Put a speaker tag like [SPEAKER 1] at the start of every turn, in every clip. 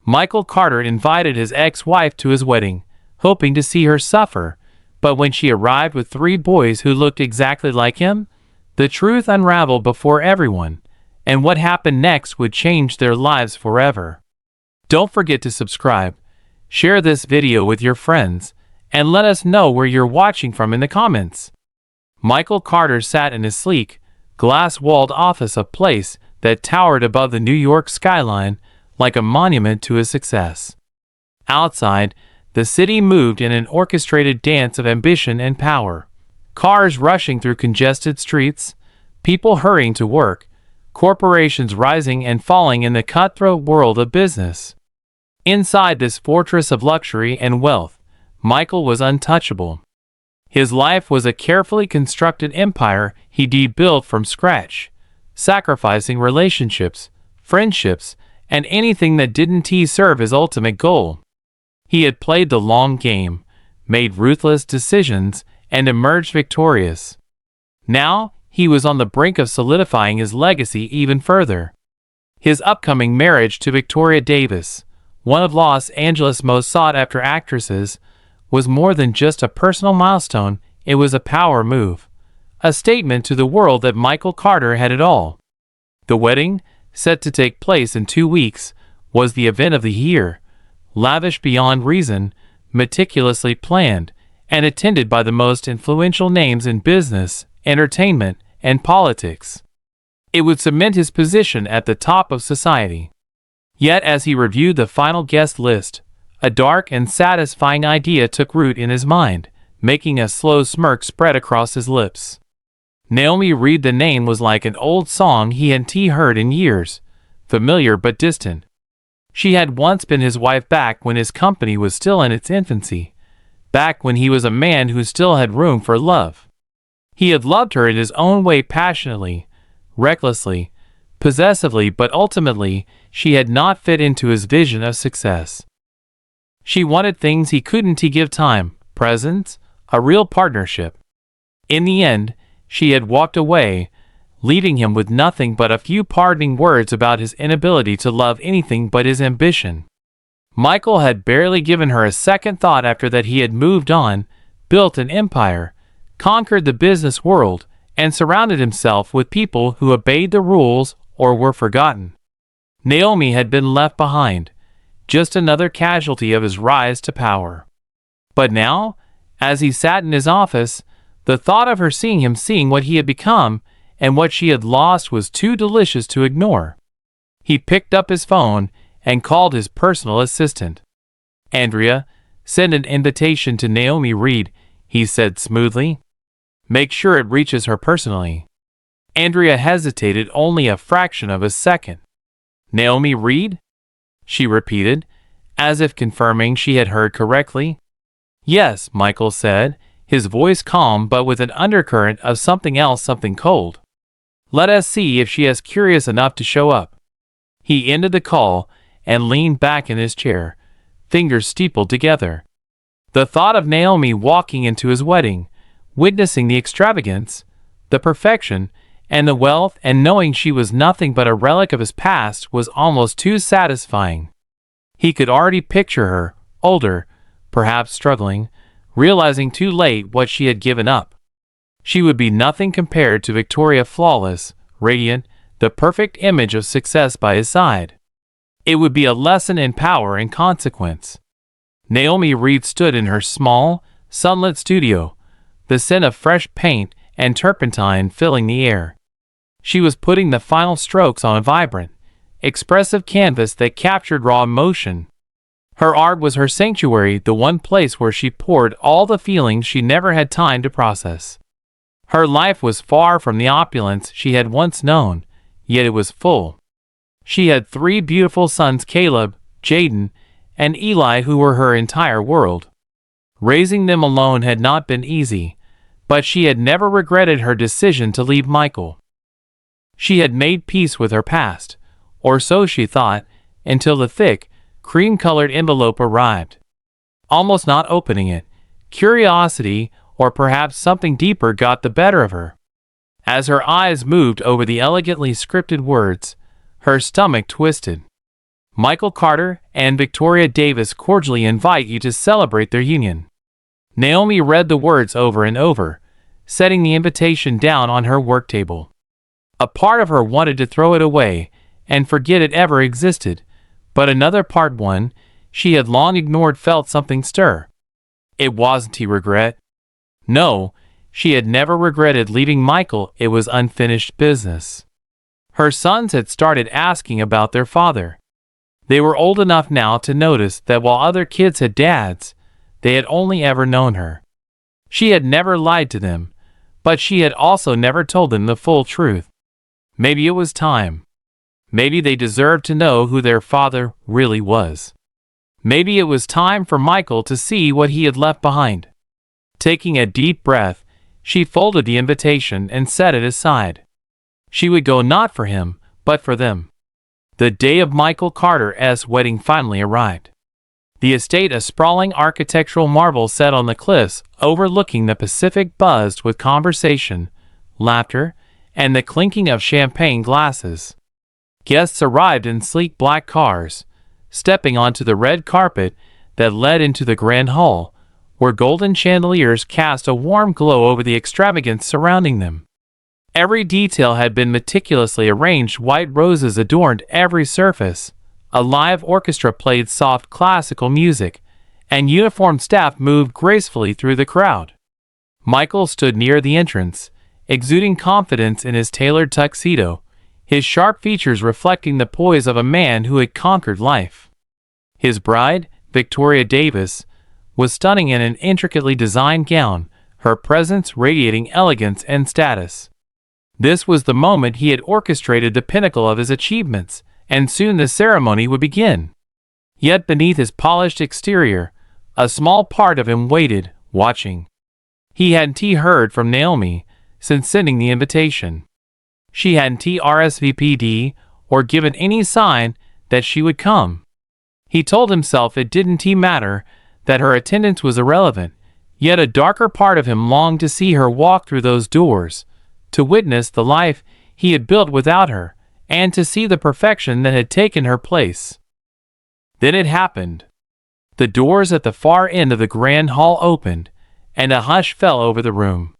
[SPEAKER 1] Michael Carter invited his ex-wife to his wedding, hoping to see her suffer, but when she arrived with 3 boys who looked exactly like him, the truth unraveled before everyone, and what happened next would change their lives forever. Don't forget to subscribe, share this video with your friends, and let us know where you're watching from in the comments. Michael Carter sat in his sleek, glass-walled office, a place that towered above the New York skyline like a monument to his success. Outside, the city moved in an orchestrated dance of ambition and power. Cars rushing through congested streets, people hurrying to work, corporations rising and falling in the cutthroat world of business. Inside this fortress of luxury and wealth, Michael was untouchable. His life was a carefully constructed empire he'd built from scratch, sacrificing relationships, friendships, and anything that didn't serve his ultimate goal. He had played the long game, made ruthless decisions, and emerged victorious. Now, he was on the brink of solidifying his legacy even further. His upcoming marriage to Victoria Davis, one of Los Angeles' most sought-after actresses, was more than just a personal milestone. It was a power move, a statement to the world that Michael Carter had it all. The wedding, set to take place in 2 weeks, was the event of the year, lavish beyond reason, meticulously planned, and attended by the most influential names in business, entertainment, and politics. It would cement his position at the top of society. Yet as he reviewed the final guest list, a dark and satisfying idea took root in his mind, making a slow smirk spread across his lips. Naomi Reed, the name was like an old song he hadn't heard in years, familiar but distant. She had once been his wife back when his company was still in its infancy, back when he was a man who still had room for love. He had loved her in his own way, passionately, recklessly, possessively, but ultimately, she had not fit into his vision of success. She wanted things he couldn't give: time, presence, a real partnership. In the end, she had walked away, leaving him with nothing but a few parting words about his inability to love anything but his ambition. Michael had barely given her a second thought after that. He had moved on, built an empire, conquered the business world, and surrounded himself with people who obeyed the rules or were forgotten. Naomi had been left behind, just another casualty of his rise to power. But now, as he sat in his office, the thought of her seeing what he had become and what she had lost was too delicious to ignore. He picked up his phone and called his personal assistant. "Andrea, send an invitation to Naomi Reed," he said smoothly. "Make sure it reaches her personally." Andrea hesitated only a fraction of a second. "Naomi Reed?" she repeated, as if confirming she had heard correctly. "Yes," Michael said, his voice calm but with an undercurrent of something else, something cold. "Let us see if she is curious enough to show up." He ended the call and leaned back in his chair, fingers steepled together. The thought of Naomi walking into his wedding, witnessing the extravagance, the perfection, and the wealth, and knowing she was nothing but a relic of his past was almost too satisfying. He could already picture her, older, perhaps struggling, realizing too late what she had given up. She would be nothing compared to Victoria, flawless, radiant, the perfect image of success by his side. It would be a lesson in power and consequence. Naomi Reed stood in her small, sunlit studio, the scent of fresh paint and turpentine filling the air. She was putting the final strokes on a vibrant, expressive canvas that captured raw emotion. Her art was her sanctuary, the one place where she poured all the feelings she never had time to process. Her life was far from the opulence she had once known, yet it was full. She had 3 beautiful sons, Caleb, Jaden, and Eli, who were her entire world. Raising them alone had not been easy, but she had never regretted her decision to leave Michael. She had made peace with her past, or so she thought, until the thick, cream-colored envelope arrived. Almost not opening it, curiosity, or perhaps something deeper, got the better of her. As her eyes moved over the elegantly scripted words, her stomach twisted. Michael Carter and Victoria Davis cordially invite you to celebrate their union. Naomi read the words over and over, setting the invitation down on her work table. A part of her wanted to throw it away and forget it ever existed, but another part, one she had long ignored, felt something stir. It wasn't regret. No, she had never regretted leaving Michael. It was unfinished business. Her sons had started asking about their father. They were old enough now to notice that while other kids had dads, they had only ever known her. She had never lied to them, but she had also never told them the full truth. Maybe it was time. Maybe they deserved to know who their father really was. Maybe it was time for Michael to see what he had left behind. Taking a deep breath, she folded the invitation and set it aside. She would go not for him, but for them. The day of Michael Carter's wedding finally arrived. The estate, a sprawling architectural marvel set on the cliffs overlooking the Pacific, buzzed with conversation, laughter, and the clinking of champagne glasses. Guests arrived in sleek black cars, stepping onto the red carpet that led into the grand hall, where golden chandeliers cast a warm glow over the extravagance surrounding them. Every detail had been meticulously arranged. White roses adorned every surface. A live orchestra played soft classical music, and uniformed staff moved gracefully through the crowd. Michael stood near the entrance, exuding confidence in his tailored tuxedo, his sharp features reflecting the poise of a man who had conquered life. His bride, Victoria Davis, was stunning in an intricately designed gown, her presence radiating elegance and status. This was the moment he had orchestrated, the pinnacle of his achievements, and soon the ceremony would begin. Yet beneath his polished exterior, a small part of him waited, watching. He hadn't heard from Naomi since sending the invitation. She hadn't RSVP'd or given any sign that she would come. He told himself it didn't matter, that her attendance was irrelevant, yet a darker part of him longed to see her walk through those doors, to witness the life he had built without her, and to see the perfection that had taken her place. Then it happened. The doors at the far end of the grand hall opened, and a hush fell over the room.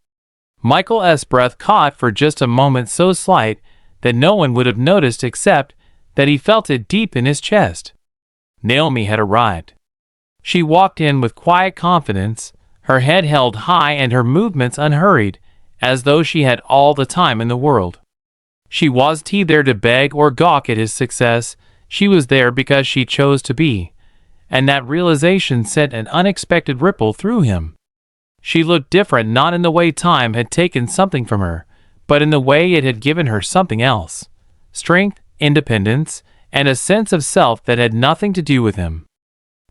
[SPEAKER 1] Michael's breath caught for just a moment, so slight that no one would have noticed except that he felt it deep in his chest. Naomi had arrived. She walked in with quiet confidence, her head held high and her movements unhurried, as though she had all the time in the world. She wasn't there to beg or gawk at his success. She was there because she chose to be, and that realization sent an unexpected ripple through him. She looked different, not in the way time had taken something from her, but in the way it had given her something else: strength, independence, and a sense of self that had nothing to do with him.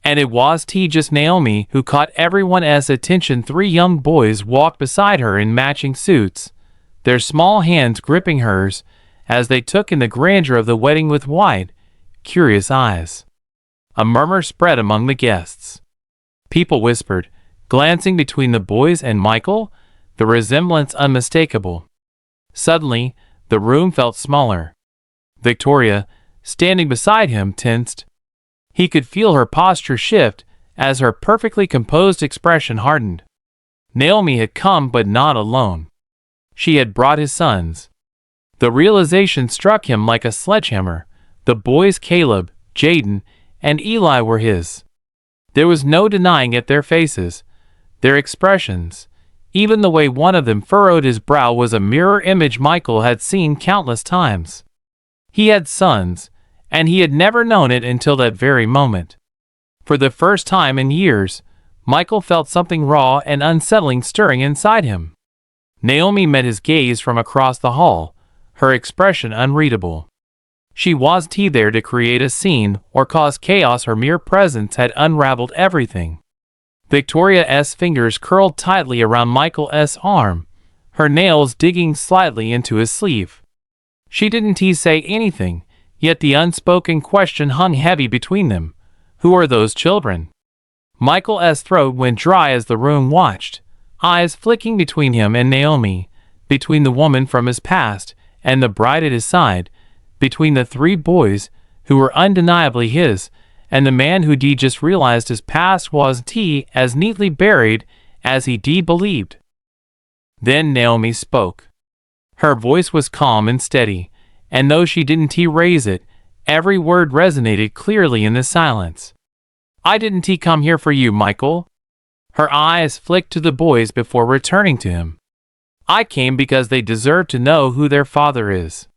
[SPEAKER 1] And it was just Naomi who caught everyone's attention. 3 young boys walked beside her in matching suits, their small hands gripping hers as they took in the grandeur of the wedding with wide, curious eyes. A murmur spread among the guests. People whispered, glancing between the boys and Michael, the resemblance unmistakable. Suddenly, the room felt smaller. Victoria, standing beside him, tensed. He could feel her posture shift as her perfectly composed expression hardened. Naomi had come, but not alone. She had brought his sons. The realization struck him like a sledgehammer. The boys, Caleb, Jaden, and Eli, were his. There was no denying it. Their faces, their expressions, even the way one of them furrowed his brow, was a mirror image Michael had seen countless times. He had sons, and he had never known it until that very moment. For the first time in years, Michael felt something raw and unsettling stirring inside him. Naomi met his gaze from across the hall, her expression unreadable. She wasn't there to create a scene or cause chaos. Her mere presence had unraveled everything. Victoria's fingers curled tightly around Michael's arm, her nails digging slightly into his sleeve. She didn't say anything, yet the unspoken question hung heavy between them. Who are those children? Michael's throat went dry as the room watched, eyes flicking between him and Naomi, between the woman from his past and the bride at his side, between the 3 boys who were undeniably his, and the man who Dee just realized his past wasn't as neatly buried as he believed. Then Naomi spoke. Her voice was calm and steady, and though she didn't raise it, every word resonated clearly in the silence. I didn't come here for you, Michael. Her eyes flicked to the boys before returning to him. I came because they deserve to know who their father is.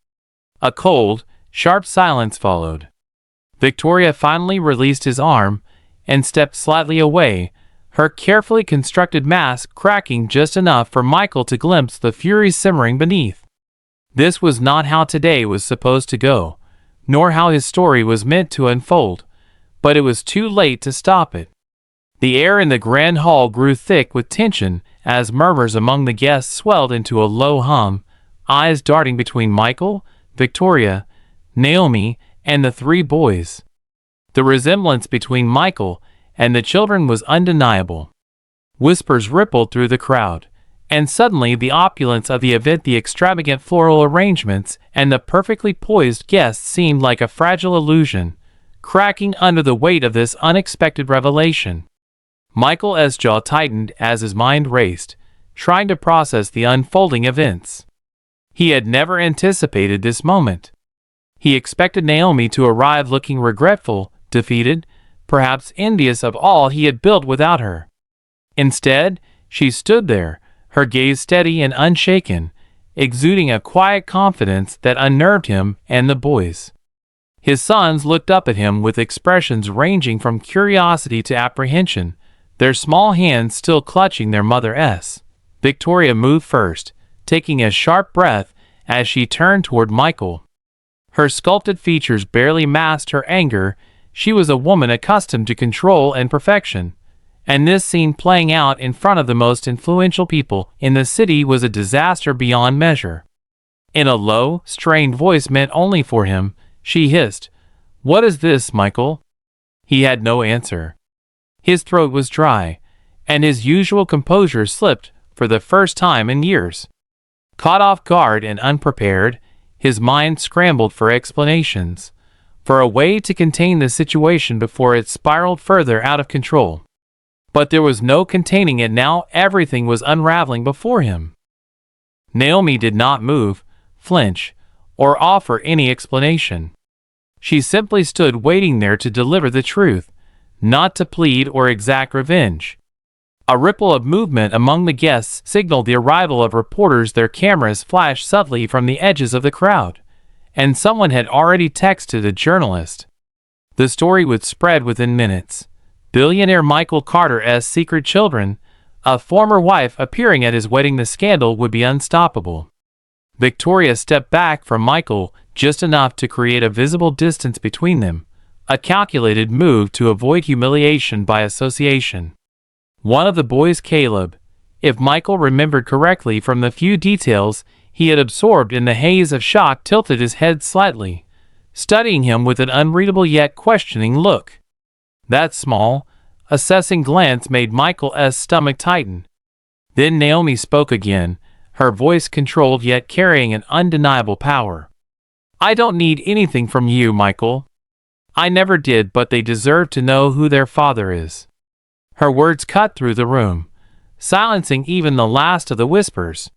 [SPEAKER 1] A cold, sharp silence followed. Victoria finally released his arm and stepped slightly away, her carefully constructed mask cracking just enough for Michael to glimpse the fury simmering beneath. This was not how today was supposed to go, nor how his story was meant to unfold, but it was too late to stop it. The air in the grand hall grew thick with tension as murmurs among the guests swelled into a low hum, eyes darting between Michael, Victoria, Naomi, and the three boys. The resemblance between Michael and the children was undeniable. Whispers rippled through the crowd, and suddenly the opulence of the event, the extravagant floral arrangements, and the perfectly poised guests seemed like a fragile illusion, cracking under the weight of this unexpected revelation. Michael's jaw tightened as his mind raced, trying to process the unfolding events. He had never anticipated this moment. He expected Naomi to arrive looking regretful, defeated, perhaps envious of all he had built without her. Instead, she stood there, her gaze steady and unshaken, exuding a quiet confidence that unnerved him and the boys. His sons looked up at him with expressions ranging from curiosity to apprehension, their small hands still clutching their mother's. Victoria moved first, taking a sharp breath as she turned toward Michael. Her sculpted features barely masked her anger. She was a woman accustomed to control and perfection, and this scene playing out in front of the most influential people in the city was a disaster beyond measure. In a low, strained voice meant only for him, she hissed, "What is this, Michael?" He had no answer. His throat was dry, and his usual composure slipped for the first time in years. Caught off guard and unprepared, his mind scrambled for explanations, for a way to contain the situation before it spiraled further out of control. But there was no containing it now. Everything was unraveling before him. Naomi did not move, flinch, or offer any explanation. She simply stood waiting there to deliver the truth, not to plead or exact revenge. A ripple of movement among the guests signaled the arrival of reporters. Their cameras flashed subtly from the edges of the crowd, and someone had already texted a journalist. The story would spread within minutes. Billionaire Michael Carter's secret children, a former wife appearing at his wedding. The scandal would be unstoppable. Victoria stepped back from Michael just enough to create a visible distance between them, a calculated move to avoid humiliation by association. One of the boys, Caleb, if Michael remembered correctly from the few details he had absorbed in the haze of shock, tilted his head slightly, studying him with an unreadable yet questioning look. That small, assessing glance made Michael's stomach tighten. Then Naomi spoke again, her voice controlled yet carrying an undeniable power. "I don't need anything from you, Michael. I never did, but they deserve to know who their father is." Her words cut through the room, silencing even the last of the whispers.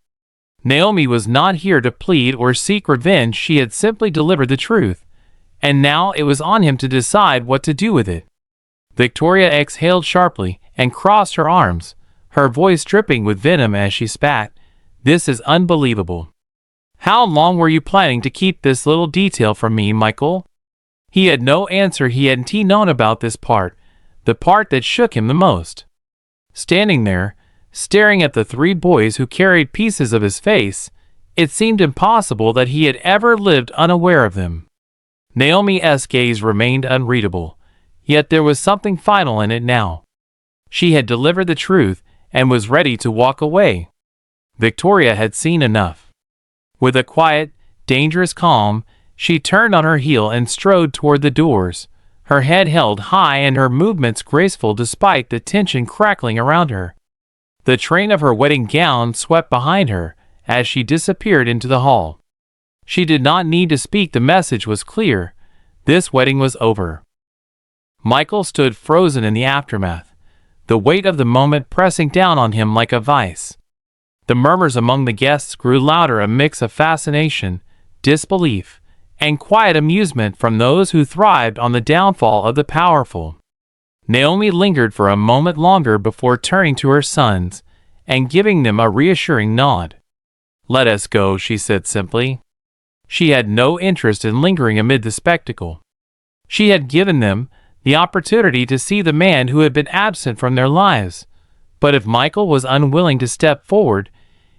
[SPEAKER 1] Naomi was not here to plead or seek revenge. She had simply delivered the truth, and now it was on him to decide what to do with it. Victoria exhaled sharply and crossed her arms, her voice dripping with venom as she spat, "This is unbelievable. How long were you planning to keep this little detail from me, Michael?" He had no answer. He hadn't known about this part, the part that shook him the most. Standing there, staring at the three boys who carried pieces of his face, it seemed impossible that he had ever lived unaware of them. Naomi's gaze remained unreadable, yet there was something final in it now. She had delivered the truth and was ready to walk away. Victoria had seen enough. With a quiet, dangerous calm, she turned on her heel and strode toward the doors, her head held high and her movements graceful despite the tension crackling around her. The train of her wedding gown swept behind her as she disappeared into the hall. She did not need to speak. The message was clear. This wedding was over. Michael stood frozen in the aftermath, the weight of the moment pressing down on him like a vice. The murmurs among the guests grew louder, a mix of fascination, disbelief, and quiet amusement from those who thrived on the downfall of the powerful. Naomi lingered for a moment longer before turning to her sons and giving them a reassuring nod. "Let us go," she said simply. She had no interest in lingering amid the spectacle. She had given them the opportunity to see the man who had been absent from their lives, but if Michael was unwilling to step forward,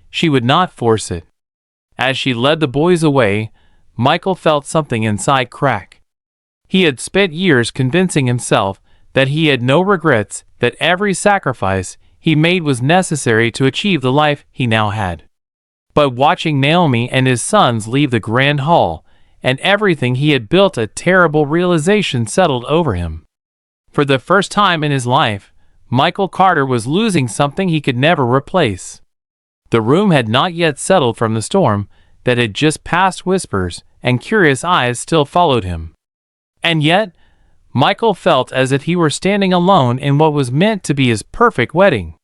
[SPEAKER 1] she would not force it. As she led the boys away, Michael felt something inside crack. He had spent years convincing himself that he had no regrets, that every sacrifice he made was necessary to achieve the life he now had. But watching Naomi and his sons leave the grand hall, and everything he had built, a terrible realization settled over him. For the first time in his life, Michael Carter was losing something he could never replace. The room had not yet settled from the storm that had just passed. Whispers and curious eyes still followed him. And yet, Michael felt as if he were standing alone in what was meant to be his perfect wedding.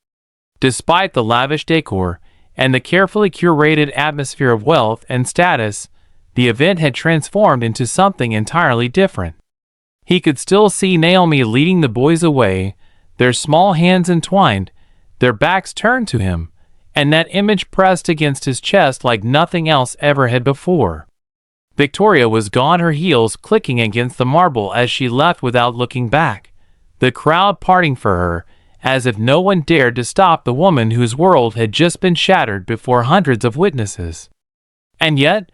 [SPEAKER 1] Despite the lavish decor and the carefully curated atmosphere of wealth and status, the event had transformed into something entirely different. He could still see Naomi leading the boys away, their small hands entwined, their backs turned to him, and that image pressed against his chest like nothing else ever had before. Victoria was gone, her heels clicking against the marble as she left without looking back, the crowd parting for her, as if no one dared to stop the woman whose world had just been shattered before hundreds of witnesses. And yet,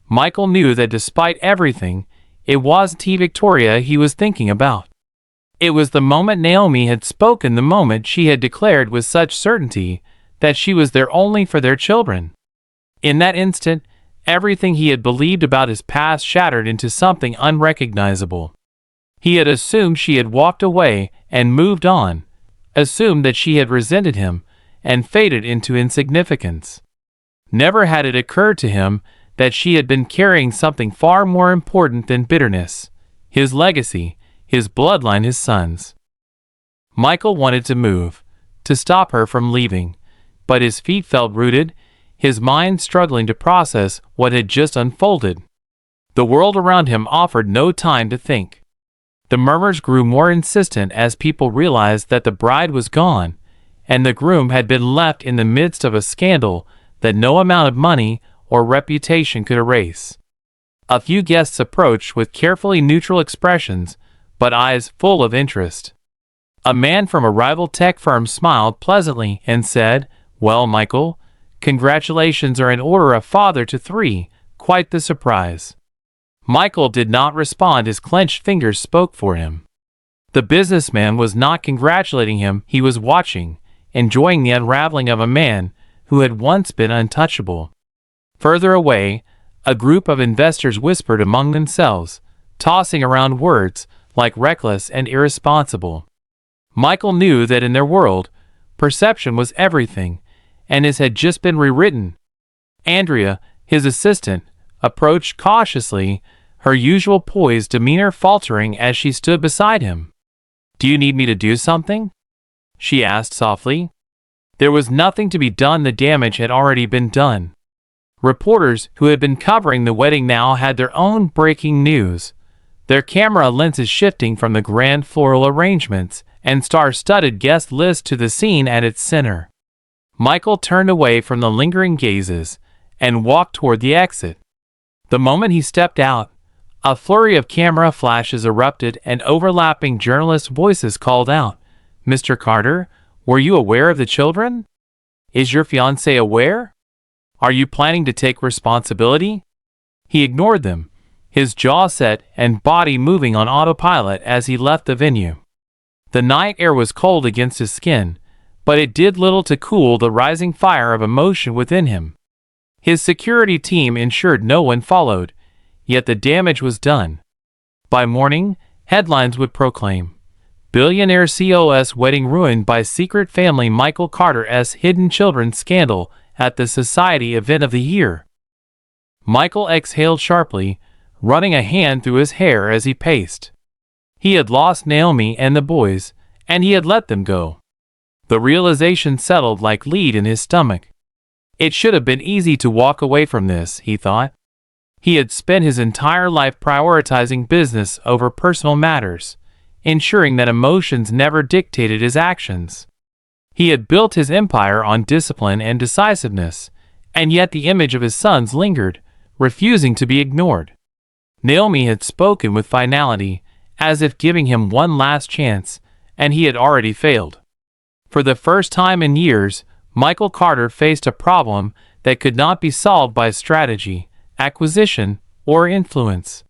[SPEAKER 1] Michael knew that despite everything, it wasn't Victoria he was thinking about. It was the moment Naomi had spoken, the moment she had declared with such certainty that she was there only for their children. In that instant, everything he had believed about his past shattered into something unrecognizable. He had assumed she had walked away and moved on, assumed that she had resented him and faded into insignificance. Never had it occurred to him that she had been carrying something far more important than bitterness, his legacy, his bloodline, his sons. Michael wanted to move, to stop her from leaving, but his feet felt rooted, his mind struggling to process what had just unfolded. The world around him offered no time to think. The murmurs grew more insistent as people realized that the bride was gone, and the groom had been left in the midst of a scandal that no amount of money or reputation could erase. A few guests approached with carefully neutral expressions, but eyes full of interest. A man from a rival tech firm smiled pleasantly and said, "Well, Michael, congratulations are in order, a father to 3, quite the surprise." Michael did not respond, his clenched fingers spoke for him. The businessman was not congratulating him, he was watching, enjoying the unraveling of a man who had once been untouchable. Further away, a group of investors whispered among themselves, tossing around words like reckless and irresponsible. Michael knew that in their world, perception was everything, and his had just been rewritten. Andrea, his assistant, approached cautiously, her usual poised demeanor faltering as she stood beside him. "Do you need me to do something?" she asked softly. There was nothing to be done, the damage had already been done. Reporters who had been covering the wedding now had their own breaking news, their camera lenses shifting from the grand floral arrangements and star-studded guest list to the scene at its center. Michael turned away from the lingering gazes and walked toward the exit. The moment he stepped out, a flurry of camera flashes erupted and overlapping journalist voices called out, "Mr. Carter, were you aware of the children? Is your fiancé aware? Are you planning to take responsibility?" He ignored them, his jaw set and body moving on autopilot as he left the venue. The night air was cold against his skin, but it did little to cool the rising fire of emotion within him. His security team ensured no one followed, yet the damage was done. By morning, headlines would proclaim, "Billionaire COS wedding ruined by secret family, Michael Carter's hidden children scandal at the society event of the year." Michael exhaled sharply, running a hand through his hair as he paced. He had lost Naomi and the boys, and he had let them go. The realization settled like lead in his stomach. It should have been easy to walk away from this, he thought. He had spent his entire life prioritizing business over personal matters, ensuring that emotions never dictated his actions. He had built his empire on discipline and decisiveness, and yet the image of his sons lingered, refusing to be ignored. Naomi had spoken with finality, as if giving him one last chance, and he had already failed. For the first time in years, Michael Carter faced a problem that could not be solved by strategy, acquisition, or influence.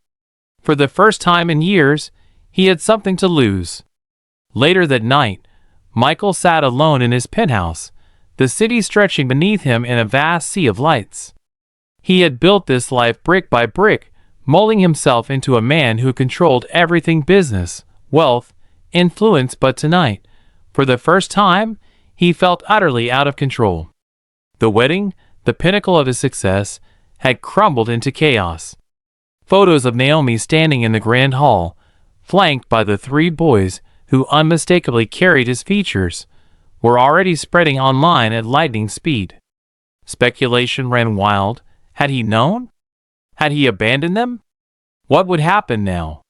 [SPEAKER 1] For the first time in years, he had something to lose. Later that night, Michael sat alone in his penthouse, the city stretching beneath him in a vast sea of lights. He had built this life brick by brick, molding himself into a man who controlled everything: business, wealth, influence. But tonight, for the first time, he felt utterly out of control. The wedding, the pinnacle of his success, had crumbled into chaos. Photos of Naomi standing in the grand hall, flanked by the 3 boys who unmistakably carried his features, were already spreading online at lightning speed. Speculation ran wild. Had he known? Had he abandoned them? What would happen now?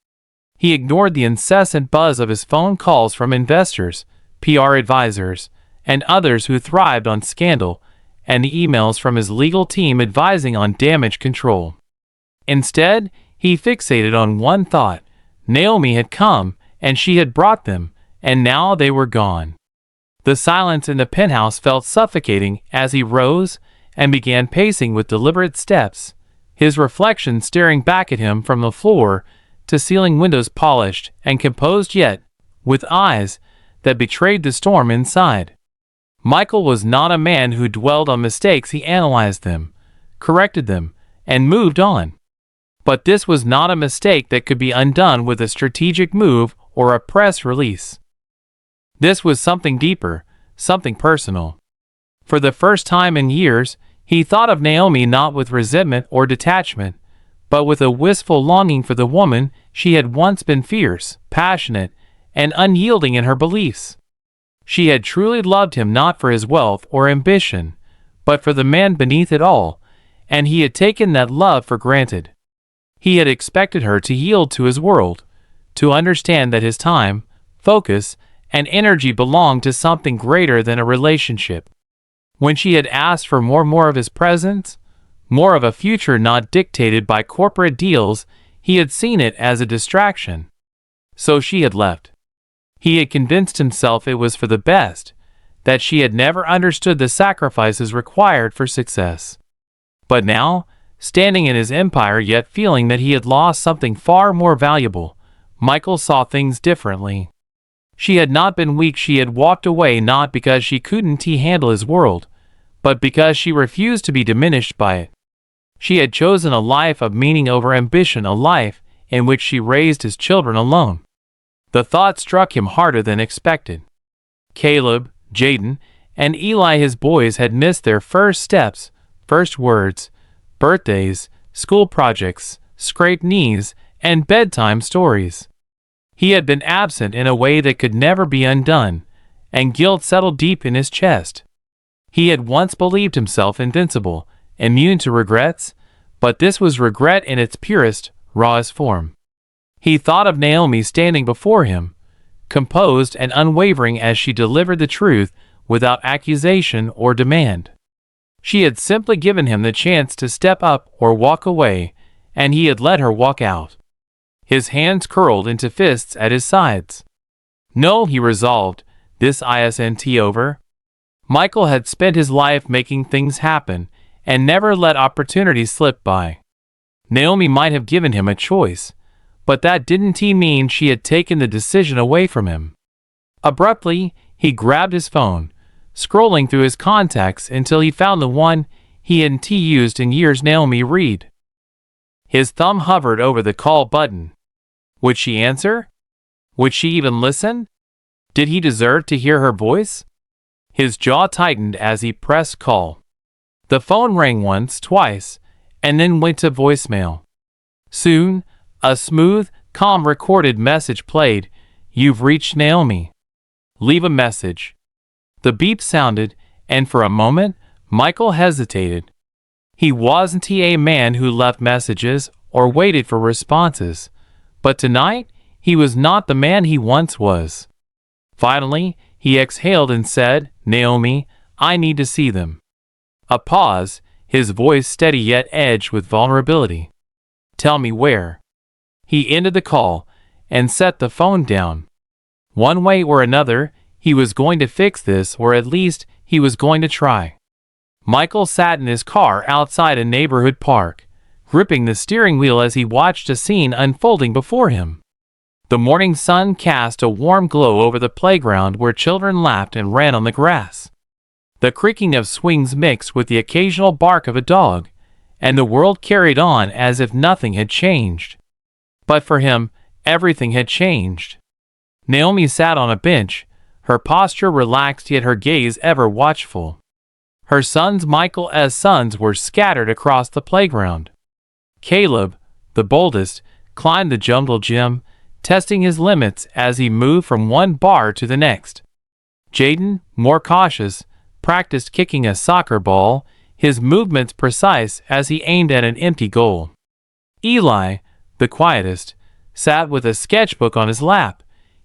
[SPEAKER 1] He ignored the incessant buzz of his phone calls from investors, PR advisors, and others who thrived on scandal, and the emails from his legal team advising on damage control. Instead, he fixated on one thought: Naomi had come, and she had brought them, and now they were gone. The silence in the penthouse felt suffocating as he rose and began pacing with deliberate steps, his reflection staring back at him from the floor to ceiling, windows polished and composed, yet with eyes that betrayed the storm inside. Michael was not a man who dwelled on mistakes. He analyzed them, corrected them, and moved on. But this was not a mistake that could be undone with a strategic move or a press release. This was something deeper, something personal. For the first time in years, he thought of Naomi not with resentment or detachment, but with a wistful longing for the woman she had once been: fierce, passionate, and unyielding in her beliefs. She had truly loved him not for his wealth or ambition, but for the man beneath it all, and he had taken that love for granted. He had expected her to yield to his world, to understand that his time, focus, and energy belonged to something greater than a relationship. When she had asked for more of his presence, more of a future not dictated by corporate deals, he had seen it as a distraction. So she had left. He had convinced himself it was for the best, that she had never understood the sacrifices required for success. But now, standing in his empire yet feeling that he had lost something far more valuable, Michael saw things differently. She had not been weak. She had walked away not because she couldn't handle his world, but because she refused to be diminished by it. She had chosen a life of meaning over ambition, a life in which she raised his children alone. The thought struck him harder than expected. Caleb, Jaden, and Eli, his boys, had missed their first steps, first words, birthdays, school projects, scraped knees, and bedtime stories. He had been absent in a way that could never be undone, and guilt settled deep in his chest. He had once believed himself invincible, immune to regrets, but this was regret in its purest, rawest form. He thought of Naomi standing before him, composed and unwavering as she delivered the truth without accusation or demand. She had simply given him the chance to step up or walk away, and he had let her walk out. His hands curled into fists at his sides. No, he resolved, this isn't over. Michael had spent his life making things happen and never let opportunities slip by. Naomi might have given him a choice, but that didn't mean she had taken the decision away from him. Abruptly, he grabbed his phone, scrolling through his contacts until he found the one he hadn't used in years: Naomi Reed. His thumb hovered over the call button. Would she answer? Would she even listen? Did he deserve to hear her voice? His jaw tightened as he pressed call. The phone rang once, twice, and then went to voicemail. Soon, a smooth, calm recorded message played. "You've reached Naomi. Leave a message." The beep sounded, and for a moment, Michael hesitated. He wasn't a man who left messages or waited for responses, but tonight he was not the man he once was. Finally, he exhaled and said, "Naomi, I need to see them." A pause, his voice steady yet edged with vulnerability. "Tell me where." He ended the call and set the phone down. One way or another, he was going to fix this, or at least he was going to try. Michael sat in his car outside a neighborhood park, gripping the steering wheel as he watched a scene unfolding before him. The morning sun cast a warm glow over the playground where children laughed and ran on the grass. The creaking of swings mixed with the occasional bark of a dog, and the world carried on as if nothing had changed. But for him, everything had changed. Naomi sat on a bench, her posture relaxed yet her gaze ever watchful. Her sons, Michael's sons, were scattered across the playground. Caleb, the boldest, climbed the jungle gym, testing his limits as he moved from one bar to the next. Jaden, more cautious, practiced kicking a soccer ball, his movements precise as he aimed at an empty goal. Eli, the quietest, sat with a sketchbook on his lap,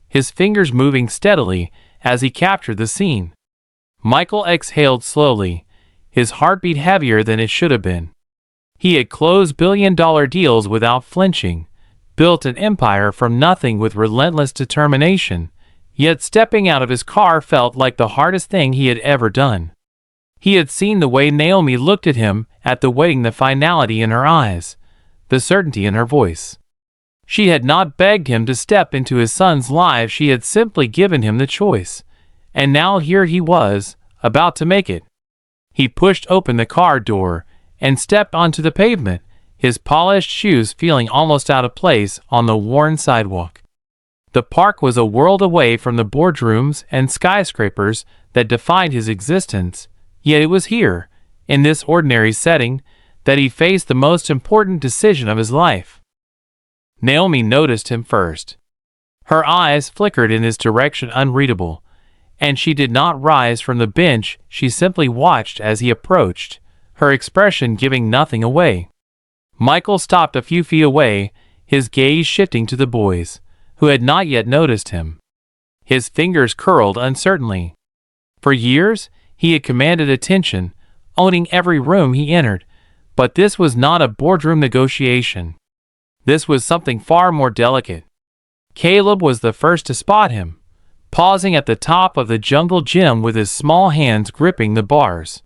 [SPEAKER 1] his fingers moving steadily as he captured the scene. Michael exhaled slowly, his heartbeat heavier than it should have been. He had closed billion-dollar deals without flinching, built an empire from nothing with relentless determination, yet stepping out of his car felt like the hardest thing he had ever done. He had seen the way Naomi looked at him at the wedding, the finality in her eyes, the certainty in her voice. She had not begged him to step into his son's life, she had simply given him the choice. And now here he was, about to make it. He pushed open the car door and stepped onto the pavement, his polished shoes feeling almost out of place on the worn sidewalk. The park was a world away from the boardrooms and skyscrapers that defined his existence, yet it was here, in this ordinary setting, that he faced the most important decision of his life. Naomi noticed him first. Her eyes flickered in his direction, unreadable, and she did not rise from the bench, she simply watched as he approached, her expression giving nothing away. Michael stopped a few feet away, his gaze shifting to the boys, who had not yet noticed him. His fingers curled uncertainly. For years, he had commanded attention, owning every room he entered, but this was not a boardroom negotiation. This was something far more delicate. Caleb was the first to spot him, pausing at the top of the jungle gym with his small hands gripping the bars.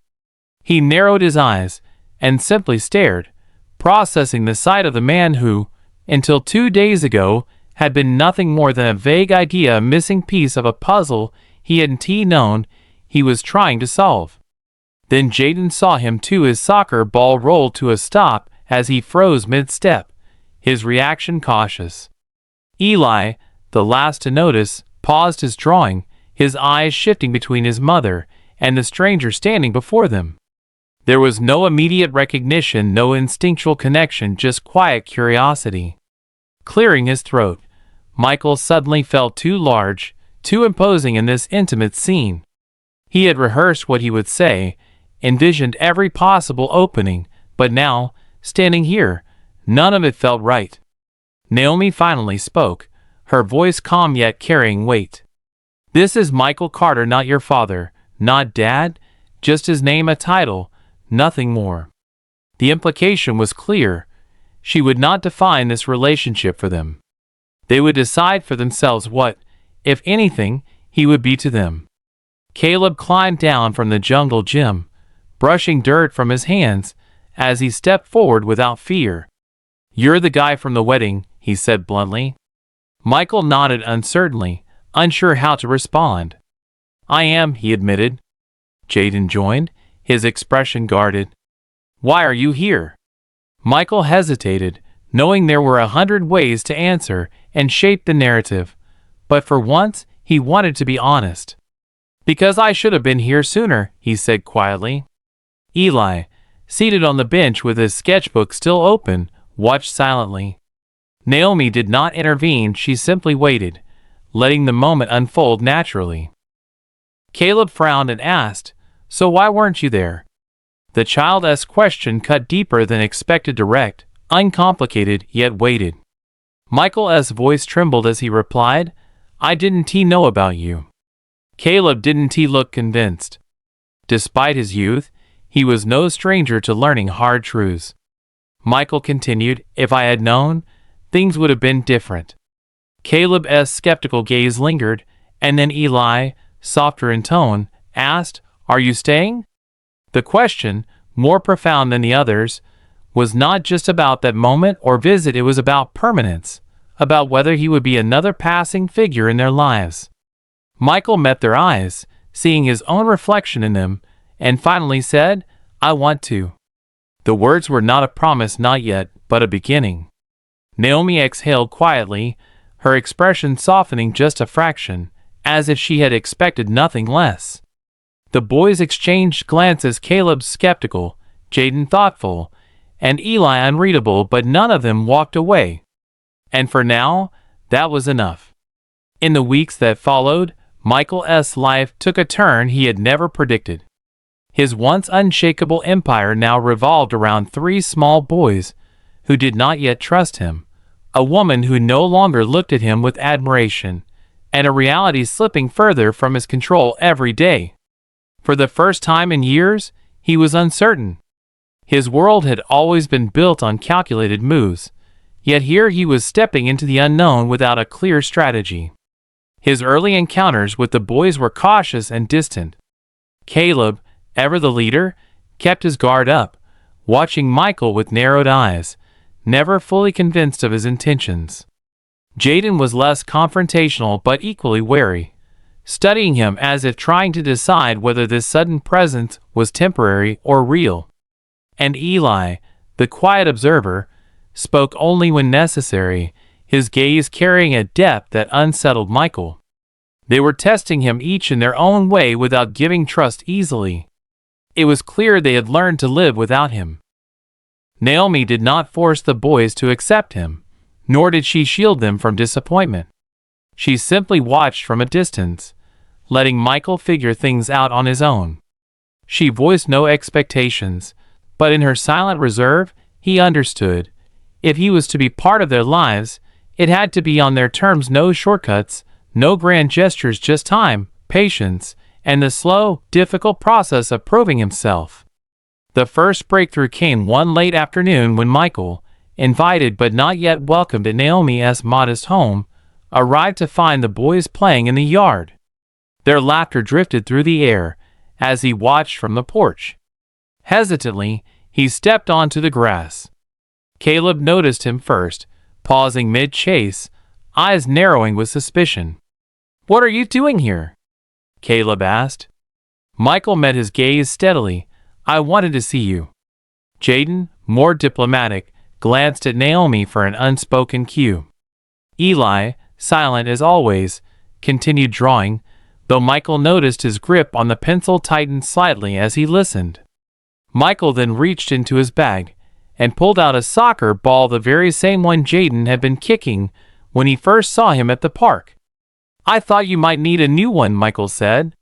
[SPEAKER 1] He narrowed his eyes and simply stared, processing the sight of the man who, until 2 days ago, had been nothing more than a vague idea, a missing piece of a puzzle he hadn't known he was trying to solve. Then Jaden saw him too, his soccer ball rolled to a stop as he froze mid-step, his reaction cautious. Eli, the last to notice, paused his drawing, his eyes shifting between his mother and the stranger standing before them. There was no immediate recognition, no instinctual connection, just quiet curiosity. Clearing his throat, Michael suddenly felt too large, too imposing in this intimate scene. He had rehearsed what he would say, envisioned every possible opening, but now, standing here, none of it felt right. Naomi finally spoke, her voice calm yet carrying weight. "This is Michael Carter, not your father, not dad, just his name, a title, nothing more." The implication was clear. She would not define this relationship for them. They would decide for themselves what, if anything, he would be to them. Caleb climbed down from the jungle gym, brushing dirt from his hands as he stepped forward without fear. "You're the guy from the wedding," he said bluntly. Michael nodded uncertainly, unsure how to respond. "I am," he admitted. Jaden joined, his expression guarded. "Why are you here?" Michael hesitated, knowing there were 100 ways to answer and shape the narrative, but for once he wanted to be honest. "Because I should have been here sooner," he said quietly. Eli, seated on the bench with his sketchbook still open, watched silently. Naomi did not intervene, she simply waited, letting the moment unfold naturally. Caleb frowned and asked, "So why weren't you there?" The child's question cut deeper than expected, direct, uncomplicated, yet weighted. Michael's voice trembled as he replied, "I didn't know about you." Caleb didn't look convinced. Despite his youth, he was no stranger to learning hard truths. Michael continued, "If I had known, things would have been different." Caleb's skeptical gaze lingered, and then Eli, softer in tone, asked, "Are you staying?" The question, more profound than the others, was not just about that moment or visit, it was about permanence, about whether he would be another passing figure in their lives. Michael met their eyes, seeing his own reflection in them, and finally said, "I want to." The words were not a promise, not yet, but a beginning. Naomi exhaled quietly, her expression softening just a fraction, as if she had expected nothing less. The boys exchanged glances, Caleb skeptical, Jaden thoughtful, and Eli unreadable, but none of them walked away. And for now, that was enough. In the weeks that followed, Michael's life took a turn he had never predicted. His once unshakable empire now revolved around three small boys who did not yet trust him, a woman who no longer looked at him with admiration, and a reality slipping further from his control every day. For the first time in years, he was uncertain. His world had always been built on calculated moves, yet here he was stepping into the unknown without a clear strategy. His early encounters with the boys were cautious and distant. Caleb, ever the leader, kept his guard up, watching Michael with narrowed eyes, never fully convinced of his intentions. Jaden was less confrontational but equally wary, studying him as if trying to decide whether this sudden presence was temporary or real. And Eli, the quiet observer, spoke only when necessary, his gaze carrying a depth that unsettled Michael. They were testing him each in their own way without giving trust easily. It was clear they had learned to live without him. Naomi did not force the boys to accept him, nor did she shield them from disappointment. She simply watched from a distance, letting Michael figure things out on his own. She voiced no expectations, but in her silent reserve, he understood. If he was to be part of their lives, it had to be on their terms, no shortcuts, no grand gestures, just time, patience, and the slow, difficult process of proving himself. The first breakthrough came one late afternoon when Michael, invited but not yet welcomed at Naomi's modest home, arrived to find the boys playing in the yard. Their laughter drifted through the air as he watched from the porch. Hesitantly, he stepped onto the grass. Caleb noticed him first, pausing mid-chase, eyes narrowing with suspicion. "What are you doing here?" Caleb asked. Michael met his gaze steadily. "I wanted to see you." Jaden, more diplomatic, glanced at Naomi for an unspoken cue. Eli, silent as always, continued drawing, though Michael noticed his grip on the pencil tightened slightly as he listened. Michael then reached into his bag and pulled out a soccer ball, the very same one Jaden had been kicking when he first saw him at the park. "I thought you might need a new one," Michael said.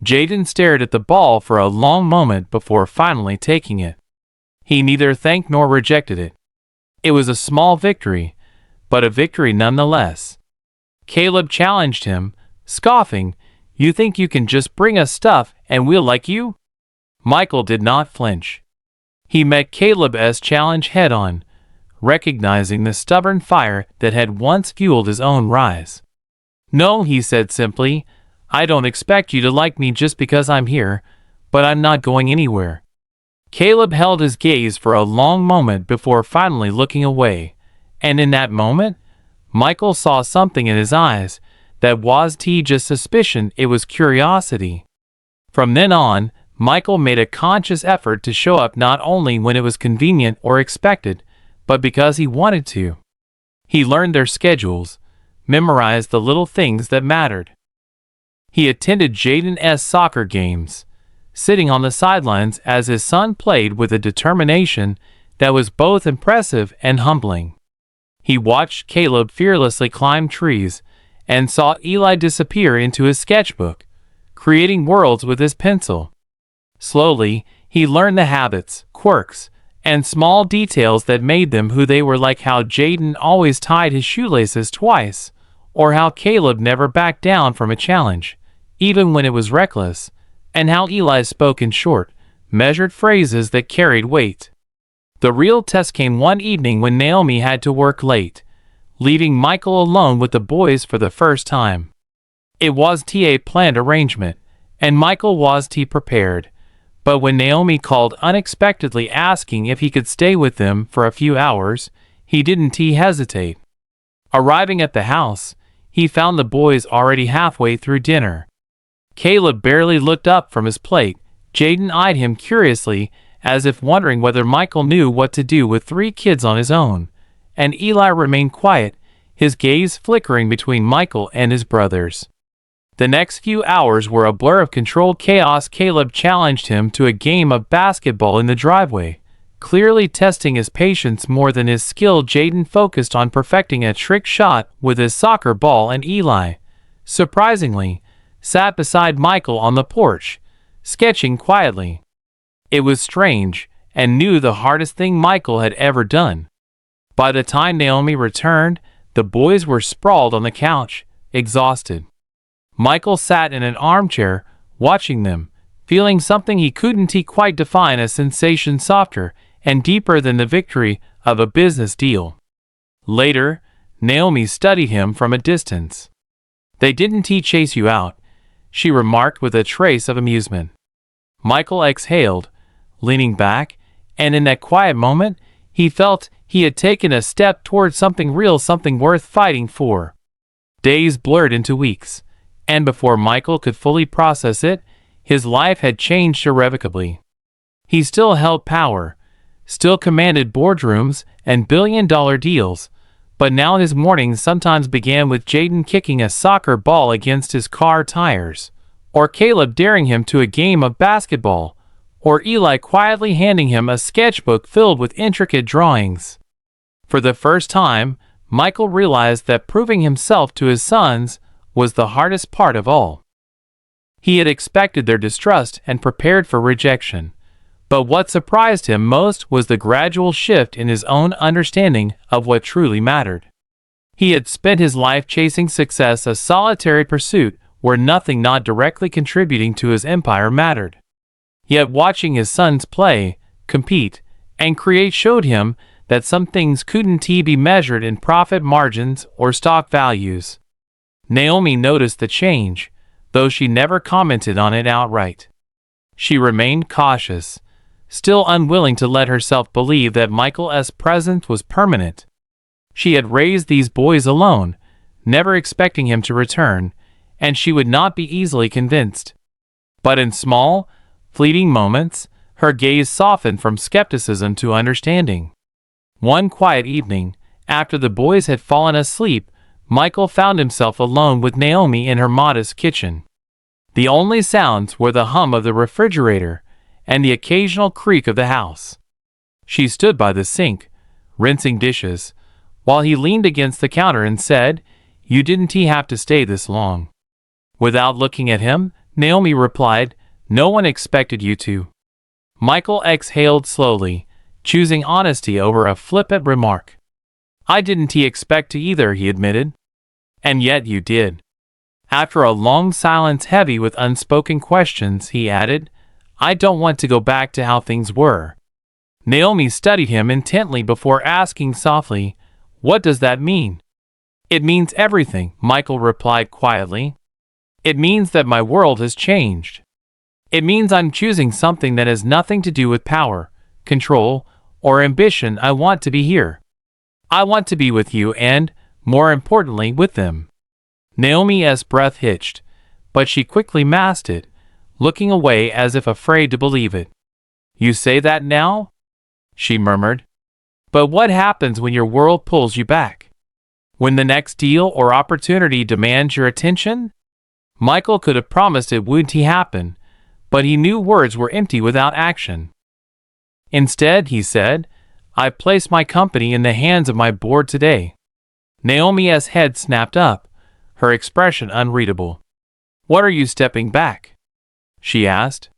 [SPEAKER 1] Jaden stared at the ball for a long moment before finally taking it. He neither thanked nor rejected it. It was a small victory, but a victory nonetheless. Caleb challenged him, scoffing, "You think you can just bring us stuff and we'll like you?" Michael did not flinch. He met Caleb's challenge head-on, recognizing the stubborn fire that had once fueled his own rise. "No," he said simply, "I don't expect you to like me just because I'm here, but I'm not going anywhere." Caleb held his gaze for a long moment before finally looking away, and in that moment, Michael saw something in his eyes that wasn't just suspicion, it was curiosity. From then on, Michael made a conscious effort to show up not only when it was convenient or expected, but because he wanted to. He learned their schedules, memorized the little things that mattered. He attended Jaden's soccer games, sitting on the sidelines as his son played with a determination that was both impressive and humbling. He watched Caleb fearlessly climb trees and saw Eli disappear into his sketchbook, creating worlds with his pencil. Slowly, he learned the habits, quirks, and small details that made them who they were, like how Jaden always tied his shoelaces twice, or how Caleb never backed down from a challenge, even when it was reckless, and how Eli spoke in short, measured phrases that carried weight. The real test came one evening when Naomi had to work late, leaving Michael alone with the boys for the first time. It was a planned arrangement, and Michael was prepared. But when Naomi called unexpectedly asking if he could stay with them for a few hours, he didn't hesitate. Arriving at the house, he found the boys already halfway through dinner. Caleb barely looked up from his plate. Jaden eyed him curiously, as if wondering whether Michael knew what to do with 3 kids on his own, and Eli remained quiet, his gaze flickering between Michael and his brothers. The next few hours were a blur of controlled chaos. Caleb challenged him to a game of basketball in the driveway, clearly testing his patience more than his skill. Jaden focused on perfecting a trick shot with his soccer ball, and Eli, surprisingly, sat beside Michael on the porch, sketching quietly. It was strange, and knew the hardest thing Michael had ever done. By the time Naomi returned, the boys were sprawled on the couch, exhausted. Michael sat in an armchair, watching them, feeling something he couldn't quite define, a sensation softer and deeper than the victory of a business deal. Later, Naomi studied him from a distance. "They didn't chase you out," she remarked with a trace of amusement. Michael exhaled, leaning back, and in that quiet moment, he felt he had taken a step toward something real, something worth fighting for. Days blurred into weeks, and before Michael could fully process it, his life had changed irrevocably. He still held power, still commanded boardrooms and billion-dollar deals, but now his mornings sometimes began with Jaden kicking a soccer ball against his car tires, or Caleb daring him to a game of basketball, or Eli quietly handing him a sketchbook filled with intricate drawings. For the first time, Michael realized that proving himself to his sons was the hardest part of all. He had expected their distrust and prepared for rejection, but what surprised him most was the gradual shift in his own understanding of what truly mattered. He had spent his life chasing success, a solitary pursuit where nothing not directly contributing to his empire mattered. Yet watching his sons play, compete, and create showed him that some things couldn't be measured in profit margins or stock values. Naomi noticed the change, though she never commented on it outright. She remained cautious, still unwilling to let herself believe that Michael's presence was permanent. She had raised these boys alone, never expecting him to return, and she would not be easily convinced. But in small, fleeting moments, her gaze softened from skepticism to understanding. One quiet evening, after the boys had fallen asleep, Michael found himself alone with Naomi in her modest kitchen. The only sounds were the hum of the refrigerator and the occasional creak of the house. She stood by the sink, rinsing dishes, while he leaned against the counter and said, "You didn't have to stay this long." Without looking at him, Naomi replied, "No one expected you to." Michael exhaled slowly, choosing honesty over a flippant remark. "I didn't expect to either," he admitted. "And yet you did." After a long silence heavy with unspoken questions, he added, "I don't want to go back to how things were." Naomi studied him intently before asking softly, "What does that mean?" "It means everything," Michael replied quietly. "It means that my world has changed. It means I'm choosing something that has nothing to do with power, control, or ambition. I want to be here. I want to be with you and, more importantly, with them." Naomi's breath hitched, but she quickly masked it, looking away as if afraid to believe it. "You say that now?" she murmured. "But what happens when your world pulls you back? When the next deal or opportunity demands your attention?" Michael could have promised it wouldn't happen, but he knew words were empty without action. Instead, he said, I placed my company in the hands of my board today." Naomi's head snapped up, her expression unreadable. "What are you stepping back?" she asked.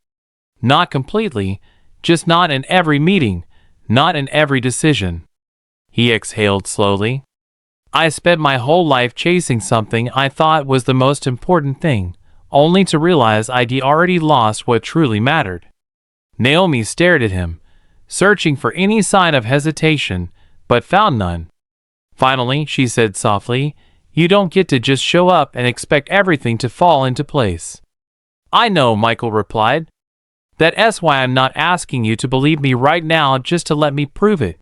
[SPEAKER 1] "Not completely, just not in every meeting, not in every decision." He exhaled slowly. "I spent my whole life chasing something I thought was the most important thing, only to realize I'd already lost what truly mattered." Naomi stared at him, searching for any sign of hesitation, but found none. Finally, she said softly, "You don't get to just show up and expect everything to fall into place." "I know," Michael replied. "That's why I'm not asking you to believe me right now just to let me prove it."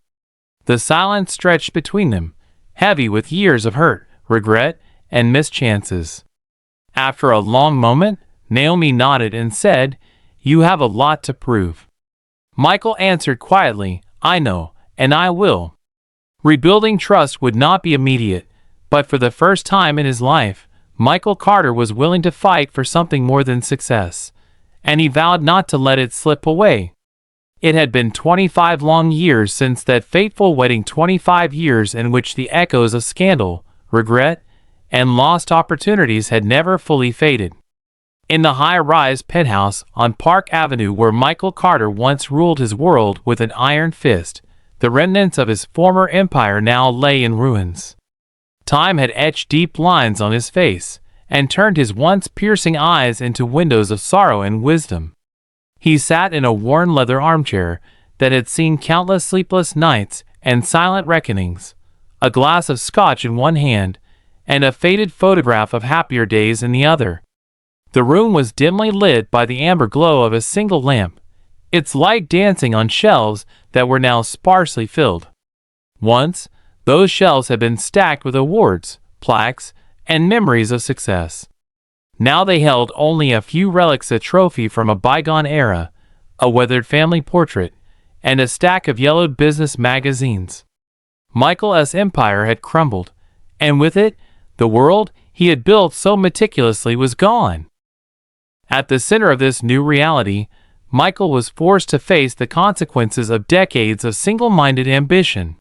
[SPEAKER 1] The silence stretched between them, heavy with years of hurt, regret, and missed chances. After a long moment, Naomi nodded and said, "You have a lot to prove." Michael answered quietly, "I know, and I will." Rebuilding trust would not be immediate, but for the first time in his life, Michael Carter was willing to fight for something more than success, and he vowed not to let it slip away. It had been 25 long years since that fateful wedding, 25 years in which the echoes of scandal, regret, and lost opportunities had never fully faded. In the high-rise penthouse on Park Avenue where Michael Carter once ruled his world with an iron fist, the remnants of his former empire now lay in ruins. Time had etched deep lines on his face, and turned his once piercing eyes into windows of sorrow and wisdom. He sat in a worn leather armchair that had seen countless sleepless nights and silent reckonings, a glass of scotch in one hand, and a faded photograph of happier days in the other. The room was dimly lit by the amber glow of a single lamp, its light dancing on shelves that were now sparsely filled. Once, those shelves had been stacked with awards, plaques, and memories of success. Now they held only a few relics, a trophy from a bygone era, a weathered family portrait, and a stack of yellowed business magazines. Michael's empire had crumbled, and with it, the world he had built so meticulously was gone. At the center of this new reality, Michael was forced to face the consequences of decades of single-minded ambition.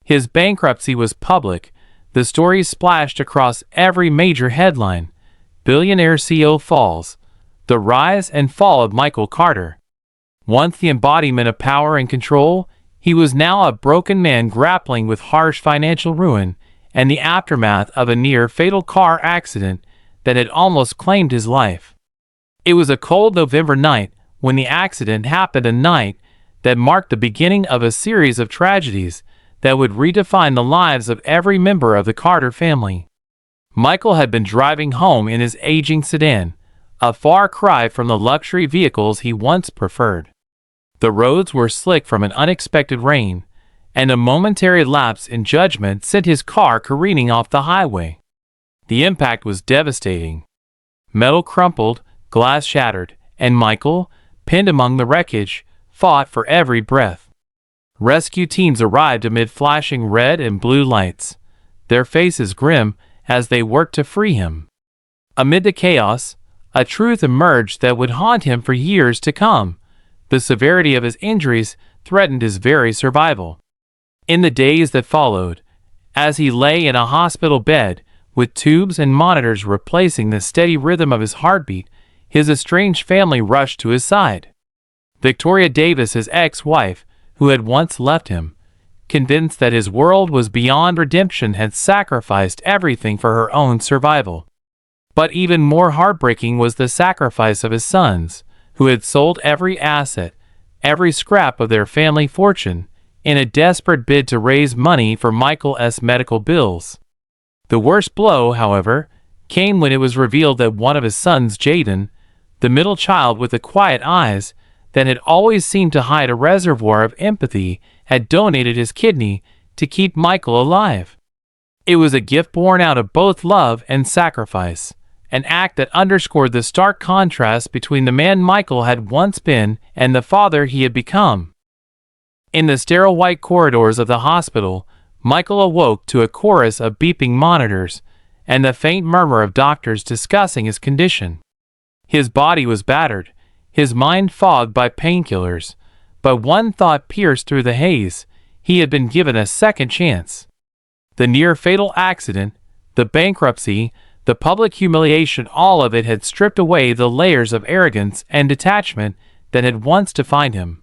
[SPEAKER 1] His bankruptcy was public, the stories splashed across every major headline. Billionaire CEO falls, the rise and fall of Michael Carter. Once the embodiment of power and control, he was now a broken man grappling with harsh financial ruin and the aftermath of a near-fatal car accident that had almost claimed his life. It was a cold November night when the accident happened, a night that marked the beginning of a series of tragedies that would redefine the lives of every member of the Carter family. Michael had been driving home in his aging sedan, a far cry from the luxury vehicles he once preferred. The roads were slick from an unexpected rain, and a momentary lapse in judgment sent his car careening off the highway. The impact was devastating. Metal crumpled, glass shattered, and Michael, pinned among the wreckage, fought for every breath. Rescue teams arrived amid flashing red and blue lights, their faces grim as they worked to free him. Amid the chaos, a truth emerged that would haunt him for years to come. The severity of his injuries threatened his very survival. In the days that followed, as he lay in a hospital bed, with tubes and monitors replacing the steady rhythm of his heartbeat, his estranged family rushed to his side. Victoria Davis, his ex-wife, who had once left him, convinced that his world was beyond redemption, had sacrificed everything for her own survival. But even more heartbreaking was the sacrifice of his sons, who had sold every asset, every scrap of their family fortune, in a desperate bid to raise money for Michael's medical bills. The worst blow, however, came when it was revealed that one of his sons, Jaden, the middle child with the quiet eyes that had always seemed to hide a reservoir of empathy, had donated his kidney to keep Michael alive. It was a gift born out of both love and sacrifice, an act that underscored the stark contrast between the man Michael had once been and the father he had become. In the sterile white corridors of the hospital, Michael awoke to a chorus of beeping monitors and the faint murmur of doctors discussing his condition. His body was battered, his mind fogged by painkillers, but one thought pierced through the haze: he had been given a second chance. The near-fatal accident, the bankruptcy, the public humiliation, all of it had stripped away the layers of arrogance and detachment that had once defined him.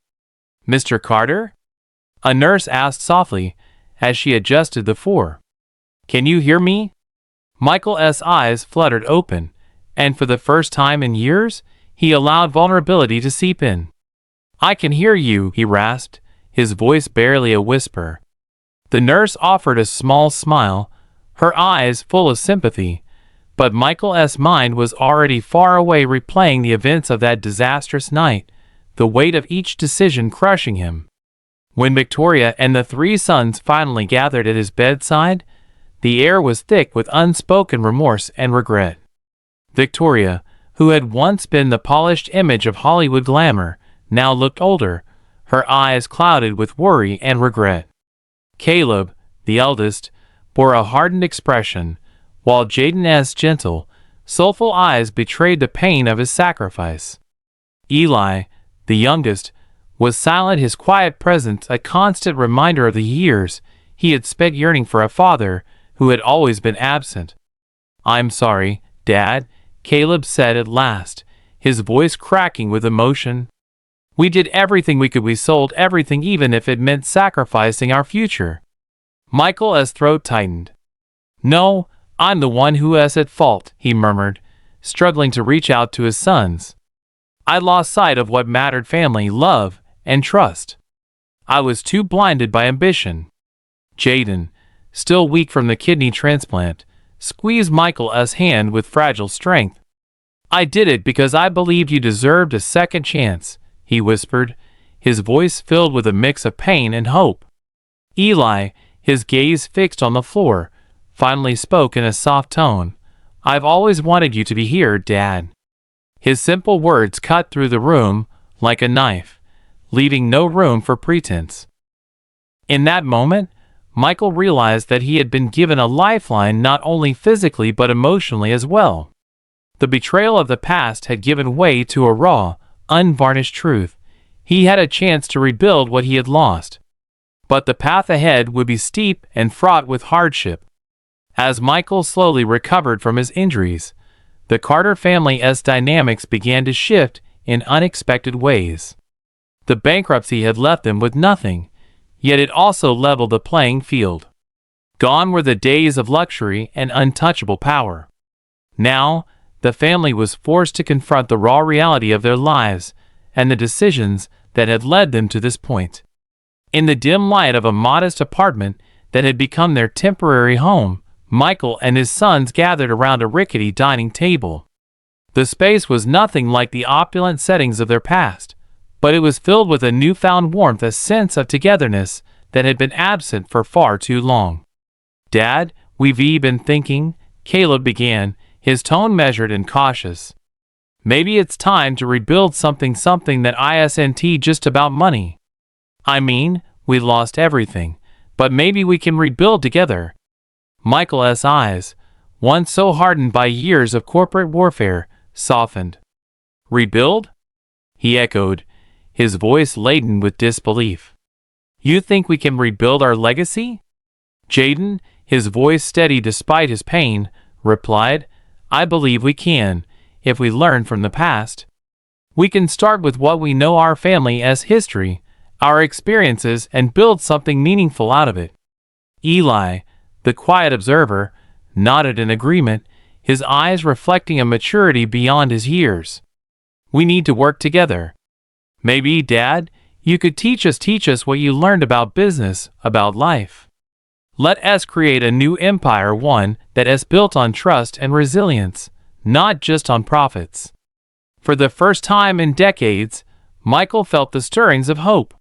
[SPEAKER 1] "Mr. Carter?" a nurse asked softly as she adjusted the floor. "Can you hear me?" Michael's eyes fluttered open, and for the first time in years, he allowed vulnerability to seep in. "I can hear you," he rasped, his voice barely a whisper. The nurse offered a small smile, her eyes full of sympathy, but Michael's mind was already far away replaying the events of that disastrous night, the weight of each decision crushing him. When Victoria and the three sons finally gathered at his bedside, the air was thick with unspoken remorse and regret. Victoria, who had once been the polished image of Hollywood glamour, now looked older, her eyes clouded with worry and regret. Caleb, the eldest, bore a hardened expression, while Jaden's gentle, soulful eyes betrayed the pain of his sacrifice. Eli, the youngest, was silent, his quiet presence a constant reminder of the years he had spent yearning for a father who had always been absent. "I'm sorry, Dad," Caleb said at last, his voice cracking with emotion. "We did everything we could. We sold everything, even if it meant sacrificing our future." Michael's throat tightened. "No, I'm the one who is at fault," he murmured, struggling to reach out to his sons. "I lost sight of what mattered: family, love, and trust. I was too blinded by ambition." Jaden, still weak from the kidney transplant, squeezed Michael's hand with fragile strength. "I did it because I believed you deserved a second chance," he whispered, his voice filled with a mix of pain and hope. Eli, his gaze fixed on the floor, finally spoke in a soft tone. "I've always wanted you to be here, Dad." His simple words cut through the room like a knife, leaving no room for pretense. In that moment, Michael realized that he had been given a lifeline, not only physically but emotionally as well. The betrayal of the past had given way to a raw, unvarnished truth. He had a chance to rebuild what he had lost. But the path ahead would be steep and fraught with hardship. As Michael slowly recovered from his injuries, the Carter family's dynamics began to shift in unexpected ways. The bankruptcy had left them with nothing, yet it also leveled the playing field. Gone were the days of luxury and untouchable power. Now, the family was forced to confront the raw reality of their lives and the decisions that had led them to this point. In the dim light of a modest apartment that had become their temporary home, Michael and his sons gathered around a rickety dining table. The space was nothing like the opulent settings of their past, but it was filled with a newfound warmth, a sense of togetherness that had been absent for far too long. "Dad, we've been thinking," Caleb began, his tone measured and cautious. "Maybe it's time to rebuild something that isn't just about money. I mean, we lost everything, but maybe we can rebuild together." Michael's eyes, once so hardened by years of corporate warfare, softened. "Rebuild?" he echoed, his voice laden with disbelief. "You think we can rebuild our legacy?" Jaden, his voice steady despite his pain, replied, "I believe we can, if we learn from the past. We can start with what we know, our family's history, our experiences, and build something meaningful out of it." Eli, the quiet observer, nodded in agreement, his eyes reflecting a maturity beyond his years. "We need to work together. Maybe, Dad, you could teach us what you learned about business, about life. Let us create a new empire, one that is built on trust and resilience, not just on profits." For the first time in decades, Michael felt the stirrings of hope.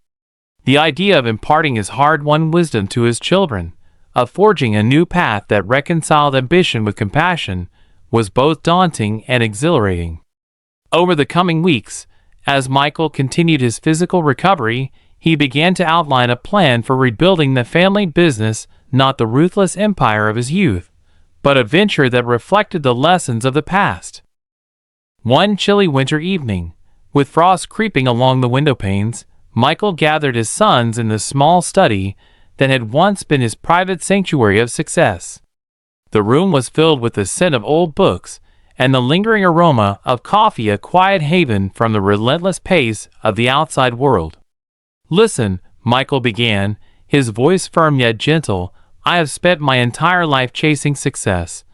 [SPEAKER 1] The idea of imparting his hard-won wisdom to his children, of forging a new path that reconciled ambition with compassion, was both daunting and exhilarating. Over the coming weeks, as Michael continued his physical recovery, he began to outline a plan for rebuilding the family business, not the ruthless empire of his youth, but a venture that reflected the lessons of the past. One chilly winter evening, with frost creeping along the window panes, Michael gathered his sons in the small study that had once been his private sanctuary of success. The room was filled with the scent of old books and the lingering aroma of coffee, a quiet haven from the relentless pace of the outside world. "Listen," Michael began, his voice firm yet gentle, "I have spent my entire life chasing success,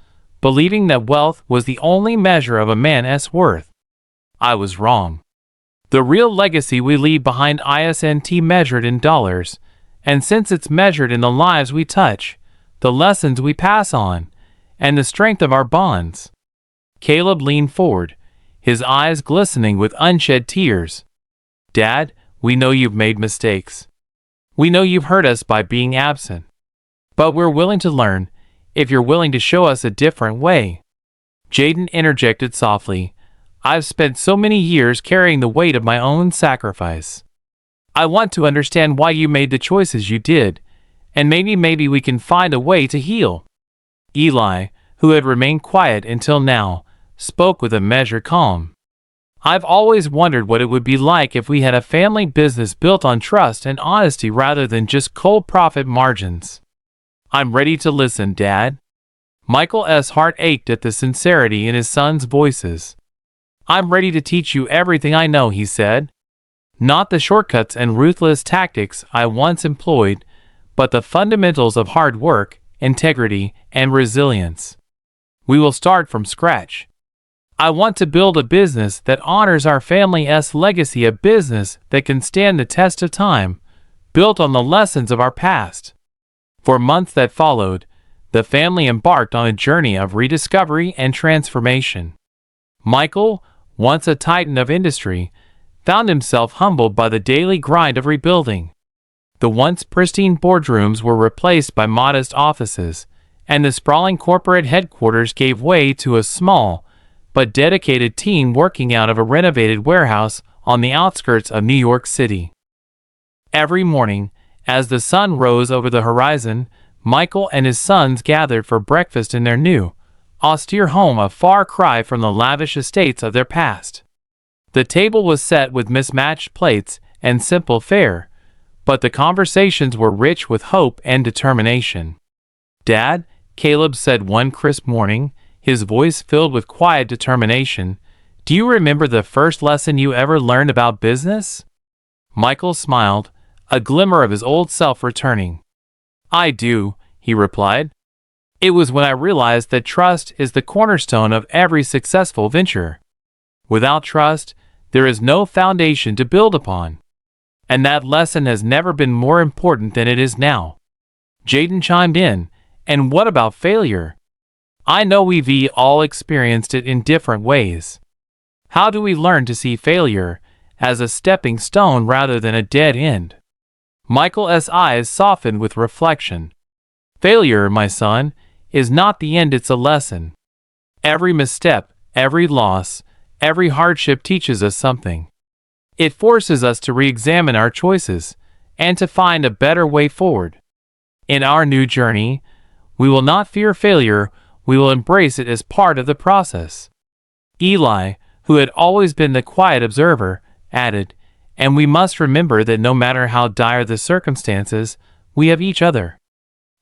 [SPEAKER 1] believing that wealth was the only measure of a man's worth. I was wrong. The real legacy we leave behind isn't measured in dollars, and since it's measured in the lives we touch, the lessons we pass on, and the strength of our bonds." Caleb leaned forward, his eyes glistening with unshed tears. "Dad, we know you've made mistakes. We know you've hurt us by being absent. But we're willing to learn, if you're willing to show us a different way." Jaden interjected softly, "I've spent so many years carrying the weight of my own sacrifice. I want to understand why you made the choices you did, and maybe we can find a way to heal." Eli, who had remained quiet until now, spoke with a measured calm. "I've always wondered what it would be like if we had a family business built on trust and honesty rather than just cold profit margins." "I'm ready to listen, Dad." Michael's heart ached at the sincerity in his son's voices. "I'm ready to teach you everything I know," he said. "Not the shortcuts and ruthless tactics I once employed, but the fundamentals of hard work, integrity, and resilience. We will start from scratch. I want to build a business that honors our family's legacy, a business that can stand the test of time, built on the lessons of our past." For months that followed, the family embarked on a journey of rediscovery and transformation. Michael, once a titan of industry, found himself humbled by the daily grind of rebuilding. The once pristine boardrooms were replaced by modest offices, and the sprawling corporate headquarters gave way to a small but dedicated team working out of a renovated warehouse on the outskirts of New York City. Every morning, as the sun rose over the horizon, Michael and his sons gathered for breakfast in their new, austere home, a far cry from the lavish estates of their past. The table was set with mismatched plates and simple fare, but the conversations were rich with hope and determination. "Dad," Caleb said one crisp morning, his voice filled with quiet determination, "do you remember the first lesson you ever learned about business?" Michael smiled, a glimmer of his old self returning. "I do," he replied. "It was when I realized that trust is the cornerstone of every successful venture. Without trust, there is no foundation to build upon. And that lesson has never been more important than it is now." Jaden chimed in, "And what about failure? I know we've all experienced it in different ways. How do we learn to see failure as a stepping stone rather than a dead end?" Michael's eyes softened with reflection. "Failure, my son, is not the end, it's a lesson. Every misstep, every loss, every hardship teaches us something. It forces us to re-examine our choices and to find a better way forward. In our new journey, we will not fear failure, we will embrace it as part of the process." Eli, who had always been the quiet observer, added, "And we must remember that no matter how dire the circumstances, we have each other.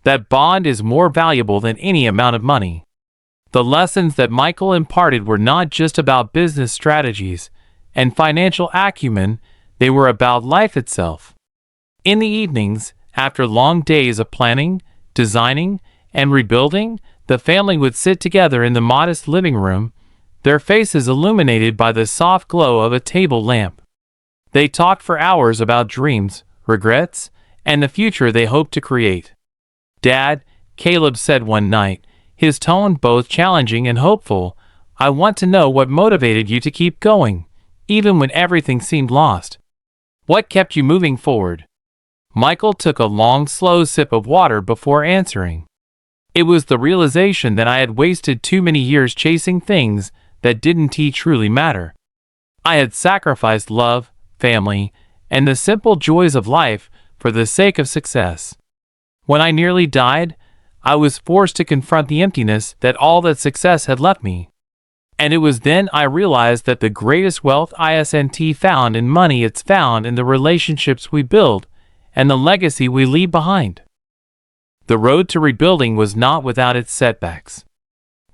[SPEAKER 1] That bond is more valuable than any amount of money." The lessons that Michael imparted were not just about business strategies and financial acumen, they were about life itself. In the evenings, after long days of planning, designing, and rebuilding, the family would sit together in the modest living room, their faces illuminated by the soft glow of a table lamp. They talked for hours about dreams, regrets, and the future they hoped to create. "Dad," Caleb said one night, his tone both challenging and hopeful, "I want to know what motivated you to keep going, even when everything seemed lost. What kept you moving forward?" Michael took a long, slow sip of water before answering. "It was the realization that I had wasted too many years chasing things that didn't truly matter. I had sacrificed love, family, and the simple joys of life for the sake of success. When I nearly died, I was forced to confront the emptiness that all that success had left me. And it was then I realized that the greatest wealth isn't found in money, it's found in the relationships we build and the legacy we leave behind." The road to rebuilding was not without its setbacks.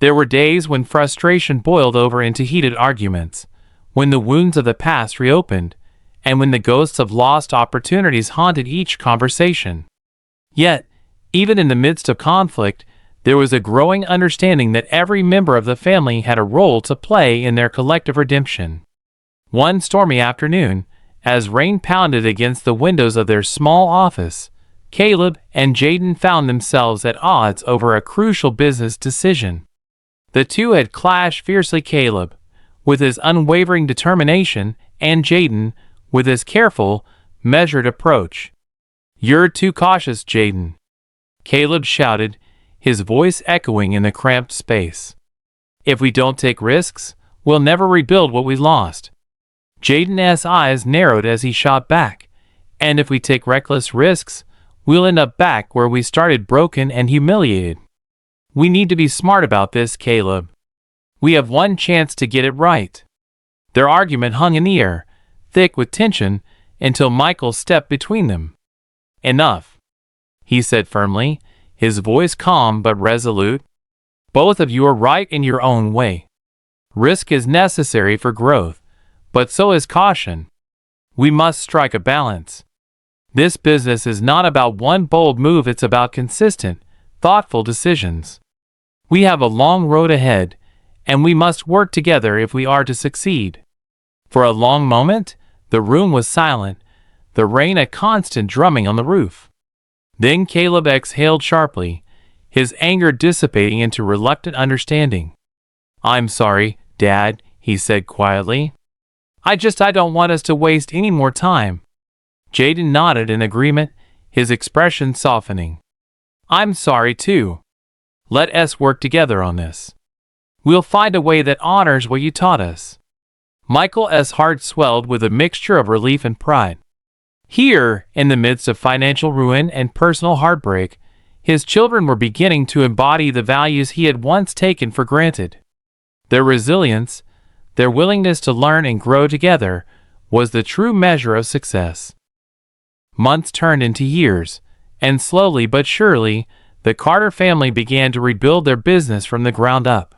[SPEAKER 1] There were days when frustration boiled over into heated arguments, when the wounds of the past reopened, and when the ghosts of lost opportunities haunted each conversation. Yet, even in the midst of conflict, there was a growing understanding that every member of the family had a role to play in their collective redemption. One stormy afternoon, as rain pounded against the windows of their small office, Caleb and Jaden found themselves at odds over a crucial business decision. The two had clashed fiercely, Caleb, with his unwavering determination, and Jaden, with his careful, measured approach. "You're too cautious, Jaden," Caleb shouted, his voice echoing in the cramped space. "If we don't take risks, we'll never rebuild what we lost." Jaden's eyes narrowed as he shot back. "And if we take reckless risks, we'll end up back where we started, broken and humiliated. We need to be smart about this, Caleb. We have one chance to get it right." Their argument hung in the air, thick with tension, until Michael stepped between them. "Enough," he said firmly, his voice calm but resolute. "Both of you are right in your own way. Risk is necessary for growth, but so is caution. We must strike a balance. This business is not about one bold move, it's about consistent, thoughtful decisions. We have a long road ahead, and we must work together if we are to succeed." For a long moment, the room was silent, the rain a constant drumming on the roof. Then Caleb exhaled sharply, his anger dissipating into reluctant understanding. "I'm sorry, Dad," he said quietly. I don't want us to waste any more time." Jaden nodded in agreement, his expression softening. "I'm sorry too. Let us work together on this. We'll find a way that honors what you taught us." Michael's heart swelled with a mixture of relief and pride. Here, in the midst of financial ruin and personal heartbreak, his children were beginning to embody the values he had once taken for granted. Their resilience, their willingness to learn and grow together, was the true measure of success. Months turned into years, and slowly but surely, the Carter family began to rebuild their business from the ground up.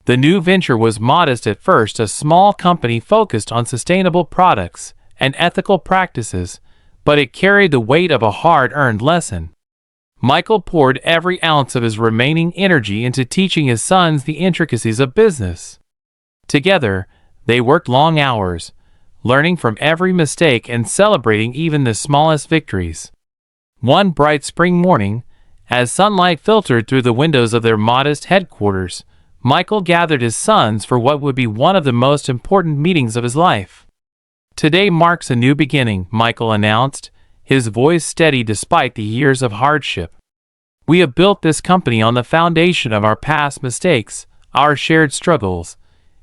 [SPEAKER 1] The new venture was modest at first, a small company focused on sustainable products and ethical practices, but it carried the weight of a hard-earned lesson. Michael poured every ounce of his remaining energy into teaching his sons the intricacies of business. Together, they worked long hours, learning from every mistake and celebrating even the smallest victories. One bright spring morning, as sunlight filtered through the windows of their modest headquarters, Michael gathered his sons for what would be one of the most important meetings of his life. "Today marks a new beginning," Michael announced, his voice steady despite the years of hardship. "We have built this company on the foundation of our past mistakes, our shared struggles,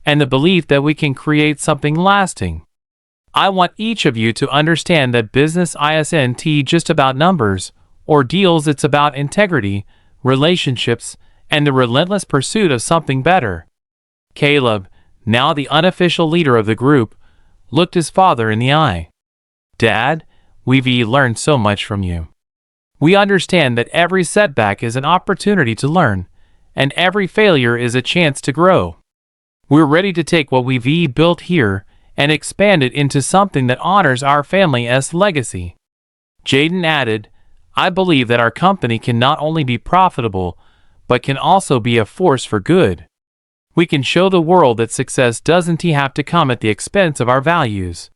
[SPEAKER 1] and the belief that we can create something lasting. I want each of you to understand that business isn't just about numbers or deals, it's about integrity, relationships, and the relentless pursuit of something better." Caleb, now the unofficial leader of the group, looked his father in the eye. "Dad, we've learned so much from you. We understand that every setback is an opportunity to learn, and every failure is a chance to grow. We're ready to take what we've built here and expand it into something that honors our family's legacy." Jaden added, "I believe that our company can not only be profitable, but can also be a force for good. We can show the world that success doesn't have to come at the expense of our values."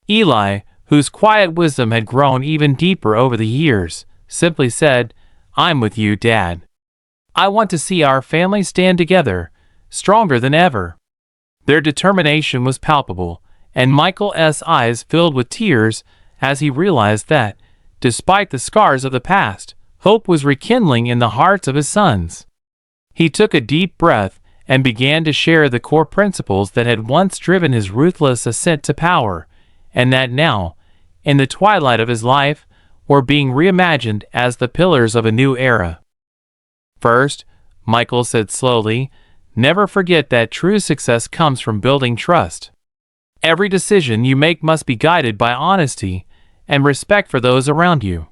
[SPEAKER 1] Eli, whose quiet wisdom had grown even deeper over the years, simply said, "I'm with you, Dad. I want to see our family stand together, stronger than ever." Their determination was palpable, and Michael's eyes filled with tears as he realized that, despite the scars of the past, hope was rekindling in the hearts of his sons. He took a deep breath and began to share the core principles that had once driven his ruthless ascent to power, and that now, in the twilight of his life, were being reimagined as the pillars of a new era. "First," Michael said slowly, "never forget that true success comes from building trust. Every decision you make must be guided by honesty and respect for those around you.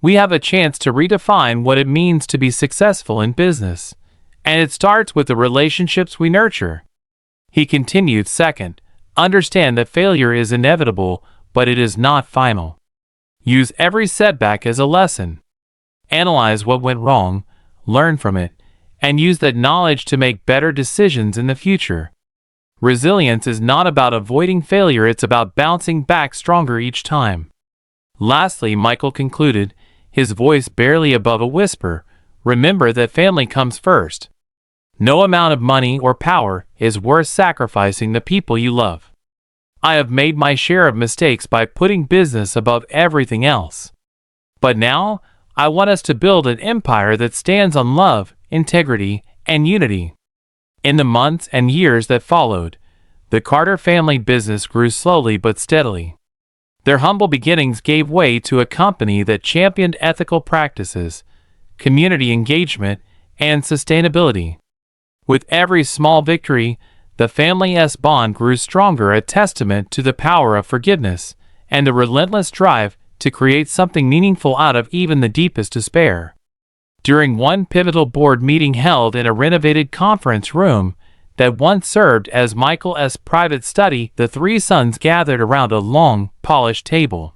[SPEAKER 1] We have a chance to redefine what it means to be successful in business, and it starts with the relationships we nurture. He continued, second, understand that failure is inevitable, but it is not final. Use every setback as a lesson. Analyze what went wrong, learn from it, and use that knowledge to make better decisions in the future. Resilience is not about avoiding failure, it's about bouncing back stronger each time. Lastly, Michael concluded, his voice barely above a whisper, remember that family comes first. No amount of money or power is worth sacrificing the people you love. I have made my share of mistakes by putting business above everything else. But now, I want us to build an empire that stands on love, integrity, and unity. In the months and years that followed, the Carter family business grew slowly but steadily. Their humble beginnings gave way to a company that championed ethical practices, community engagement, and sustainability. With every small victory, the family's bond grew stronger, a testament to the power of forgiveness and the relentless drive to create something meaningful out of even the deepest despair. During one pivotal board meeting held in a renovated conference room that once served as Michael's private study, the three sons gathered around a long, polished table.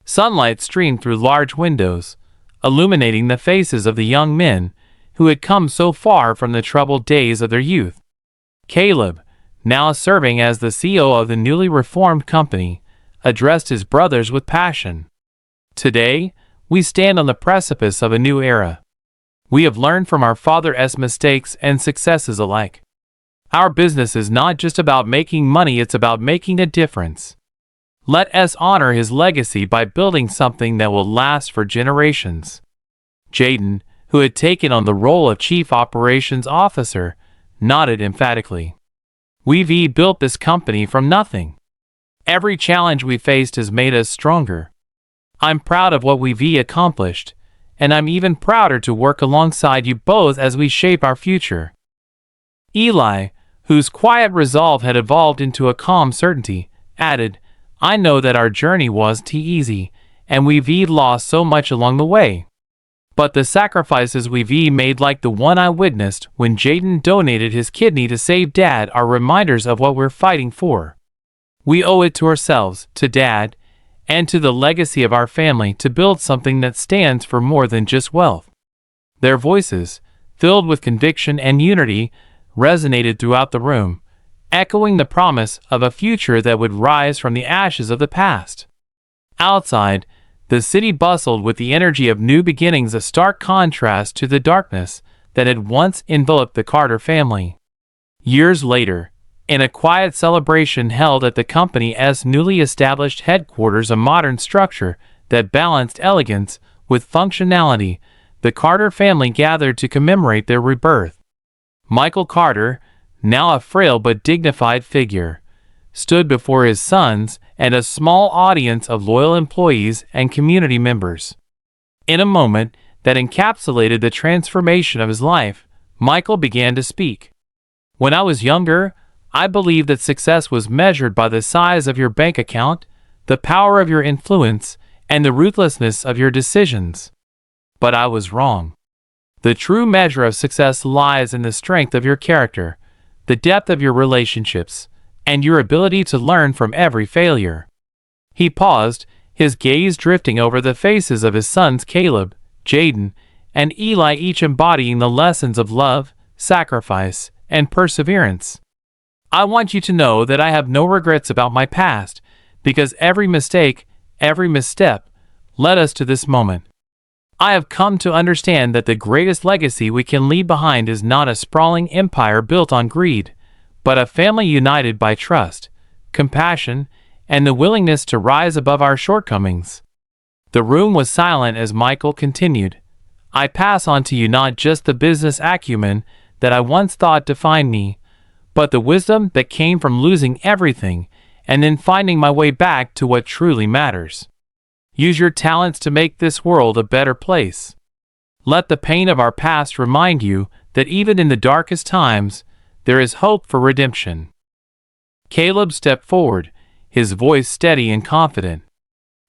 [SPEAKER 1] Sunlight streamed through large windows, illuminating the faces of the young men who had come so far from the troubled days of their youth. Caleb, now serving as the CEO of the newly reformed company, addressed his brothers with passion. Today, we stand on the precipice of a new era. We have learned from our father's mistakes and successes alike. Our business is not just about making money, it's about making a difference. Let us honor his legacy by building something that will last for generations. Jaden, who had taken on the role of Chief Operations Officer, nodded emphatically. We've built this company from nothing. Every challenge we faced has made us stronger. I'm proud of what we've accomplished, and I'm even prouder to work alongside you both as we shape our future. Eli, whose quiet resolve had evolved into a calm certainty, added, I know that our journey wasn't easy, and we've lost so much along the way. But the sacrifices we've made, like the one I witnessed when Jaden donated his kidney to save Dad, are reminders of what we're fighting for. We owe it to ourselves, to Dad, and to the legacy of our family to build something that stands for more than just wealth. Their voices, filled with conviction and unity, resonated throughout the room, echoing the promise of a future that would rise from the ashes of the past. Outside, the city bustled with the energy of new beginnings, a stark contrast to the darkness that had once enveloped the Carter family. Years later, in a quiet celebration held at the company's newly established headquarters, a modern structure that balanced elegance with functionality, the Carter family gathered to commemorate their rebirth. Michael Carter, now a frail but dignified figure, stood before his sons and a small audience of loyal employees and community members. In a moment that encapsulated the transformation of his life, Michael began to speak. When I was younger, I believed that success was measured by the size of your bank account, the power of your influence, and the ruthlessness of your decisions. But I was wrong. The true measure of success lies in the strength of your character, the depth of your relationships, and your ability to learn from every failure. He paused, his gaze drifting over the faces of his sons Caleb, Jaden, and Eli, each embodying the lessons of love, sacrifice, and perseverance. I want you to know that I have no regrets about my past, because every mistake, every misstep, led us to this moment. I have come to understand that the greatest legacy we can leave behind is not a sprawling empire built on greed, but a family united by trust, compassion, and the willingness to rise above our shortcomings. The room was silent as Michael continued. I pass on to you not just the business acumen that I once thought defined me, but the wisdom that came from losing everything and then finding my way back to what truly matters. Use your talents to make this world a better place. Let the pain of our past remind you that even in the darkest times, there is hope for redemption. Caleb stepped forward, his voice steady and confident.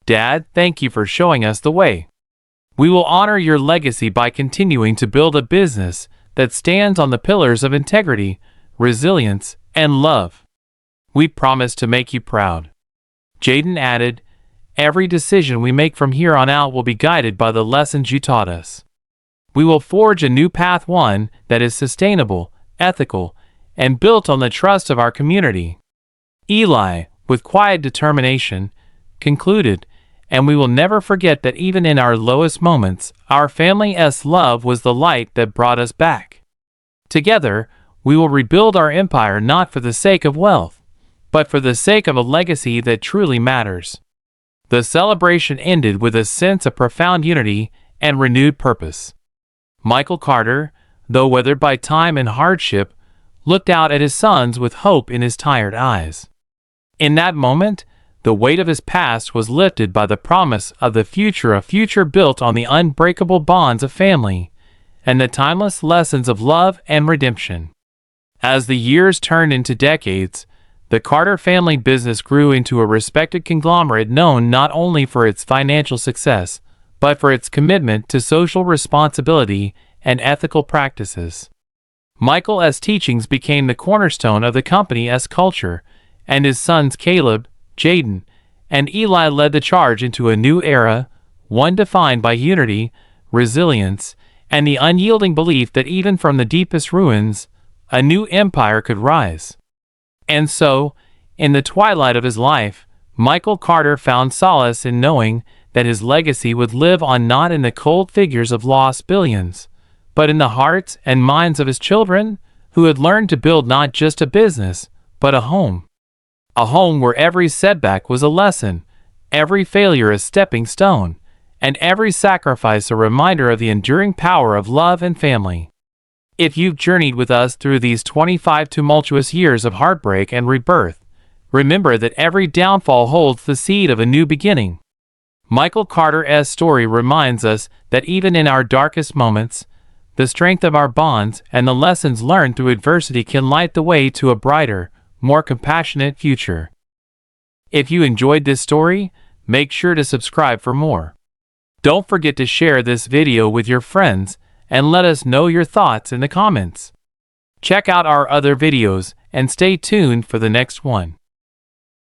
[SPEAKER 1] Dad, thank you for showing us the way. We will honor your legacy by continuing to build a business that stands on the pillars of integrity, resilience, and love. We promise to make you proud." Jaden added, "Every decision we make from here on out will be guided by the lessons you taught us. We will forge a new path, one that is sustainable, ethical, and built on the trust of our community." Eli, with quiet determination, concluded, "And we will never forget that even in our lowest moments, our family's love was the light that brought us back. Together, we will rebuild our empire not for the sake of wealth, but for the sake of a legacy that truly matters." The celebration ended with a sense of profound unity and renewed purpose. Michael Carter, though weathered by time and hardship, looked out at his sons with hope in his tired eyes. In that moment, the weight of his past was lifted by the promise of the future, a future built on the unbreakable bonds of family and the timeless lessons of love and redemption. As the years turned into decades, the Carter family business grew into a respected conglomerate known not only for its financial success, but for its commitment to social responsibility and ethical practices. Michael's teachings became the cornerstone of the company's culture, and his sons Caleb, Jaden, and Eli led the charge into a new era, one defined by unity, resilience, and the unyielding belief that even from the deepest ruins, a new empire could rise. And so, in the twilight of his life, Michael Carter found solace in knowing that his legacy would live on not in the cold figures of lost billions, but in the hearts and minds of his children, who had learned to build not just a business, but a home. A home where every setback was a lesson, every failure a stepping stone, and every sacrifice a reminder of the enduring power of love and family. If you've journeyed with us through these 25 tumultuous years of heartbreak and rebirth, remember that every downfall holds the seed of a new beginning. Michael Carter's story reminds us that even in our darkest moments, the strength of our bonds and the lessons learned through adversity can light the way to a brighter, more compassionate future. If you enjoyed this story, make sure to subscribe for more. Don't forget to share this video with your friends and let us know your thoughts in the comments. Check out our other videos and stay tuned for the next one.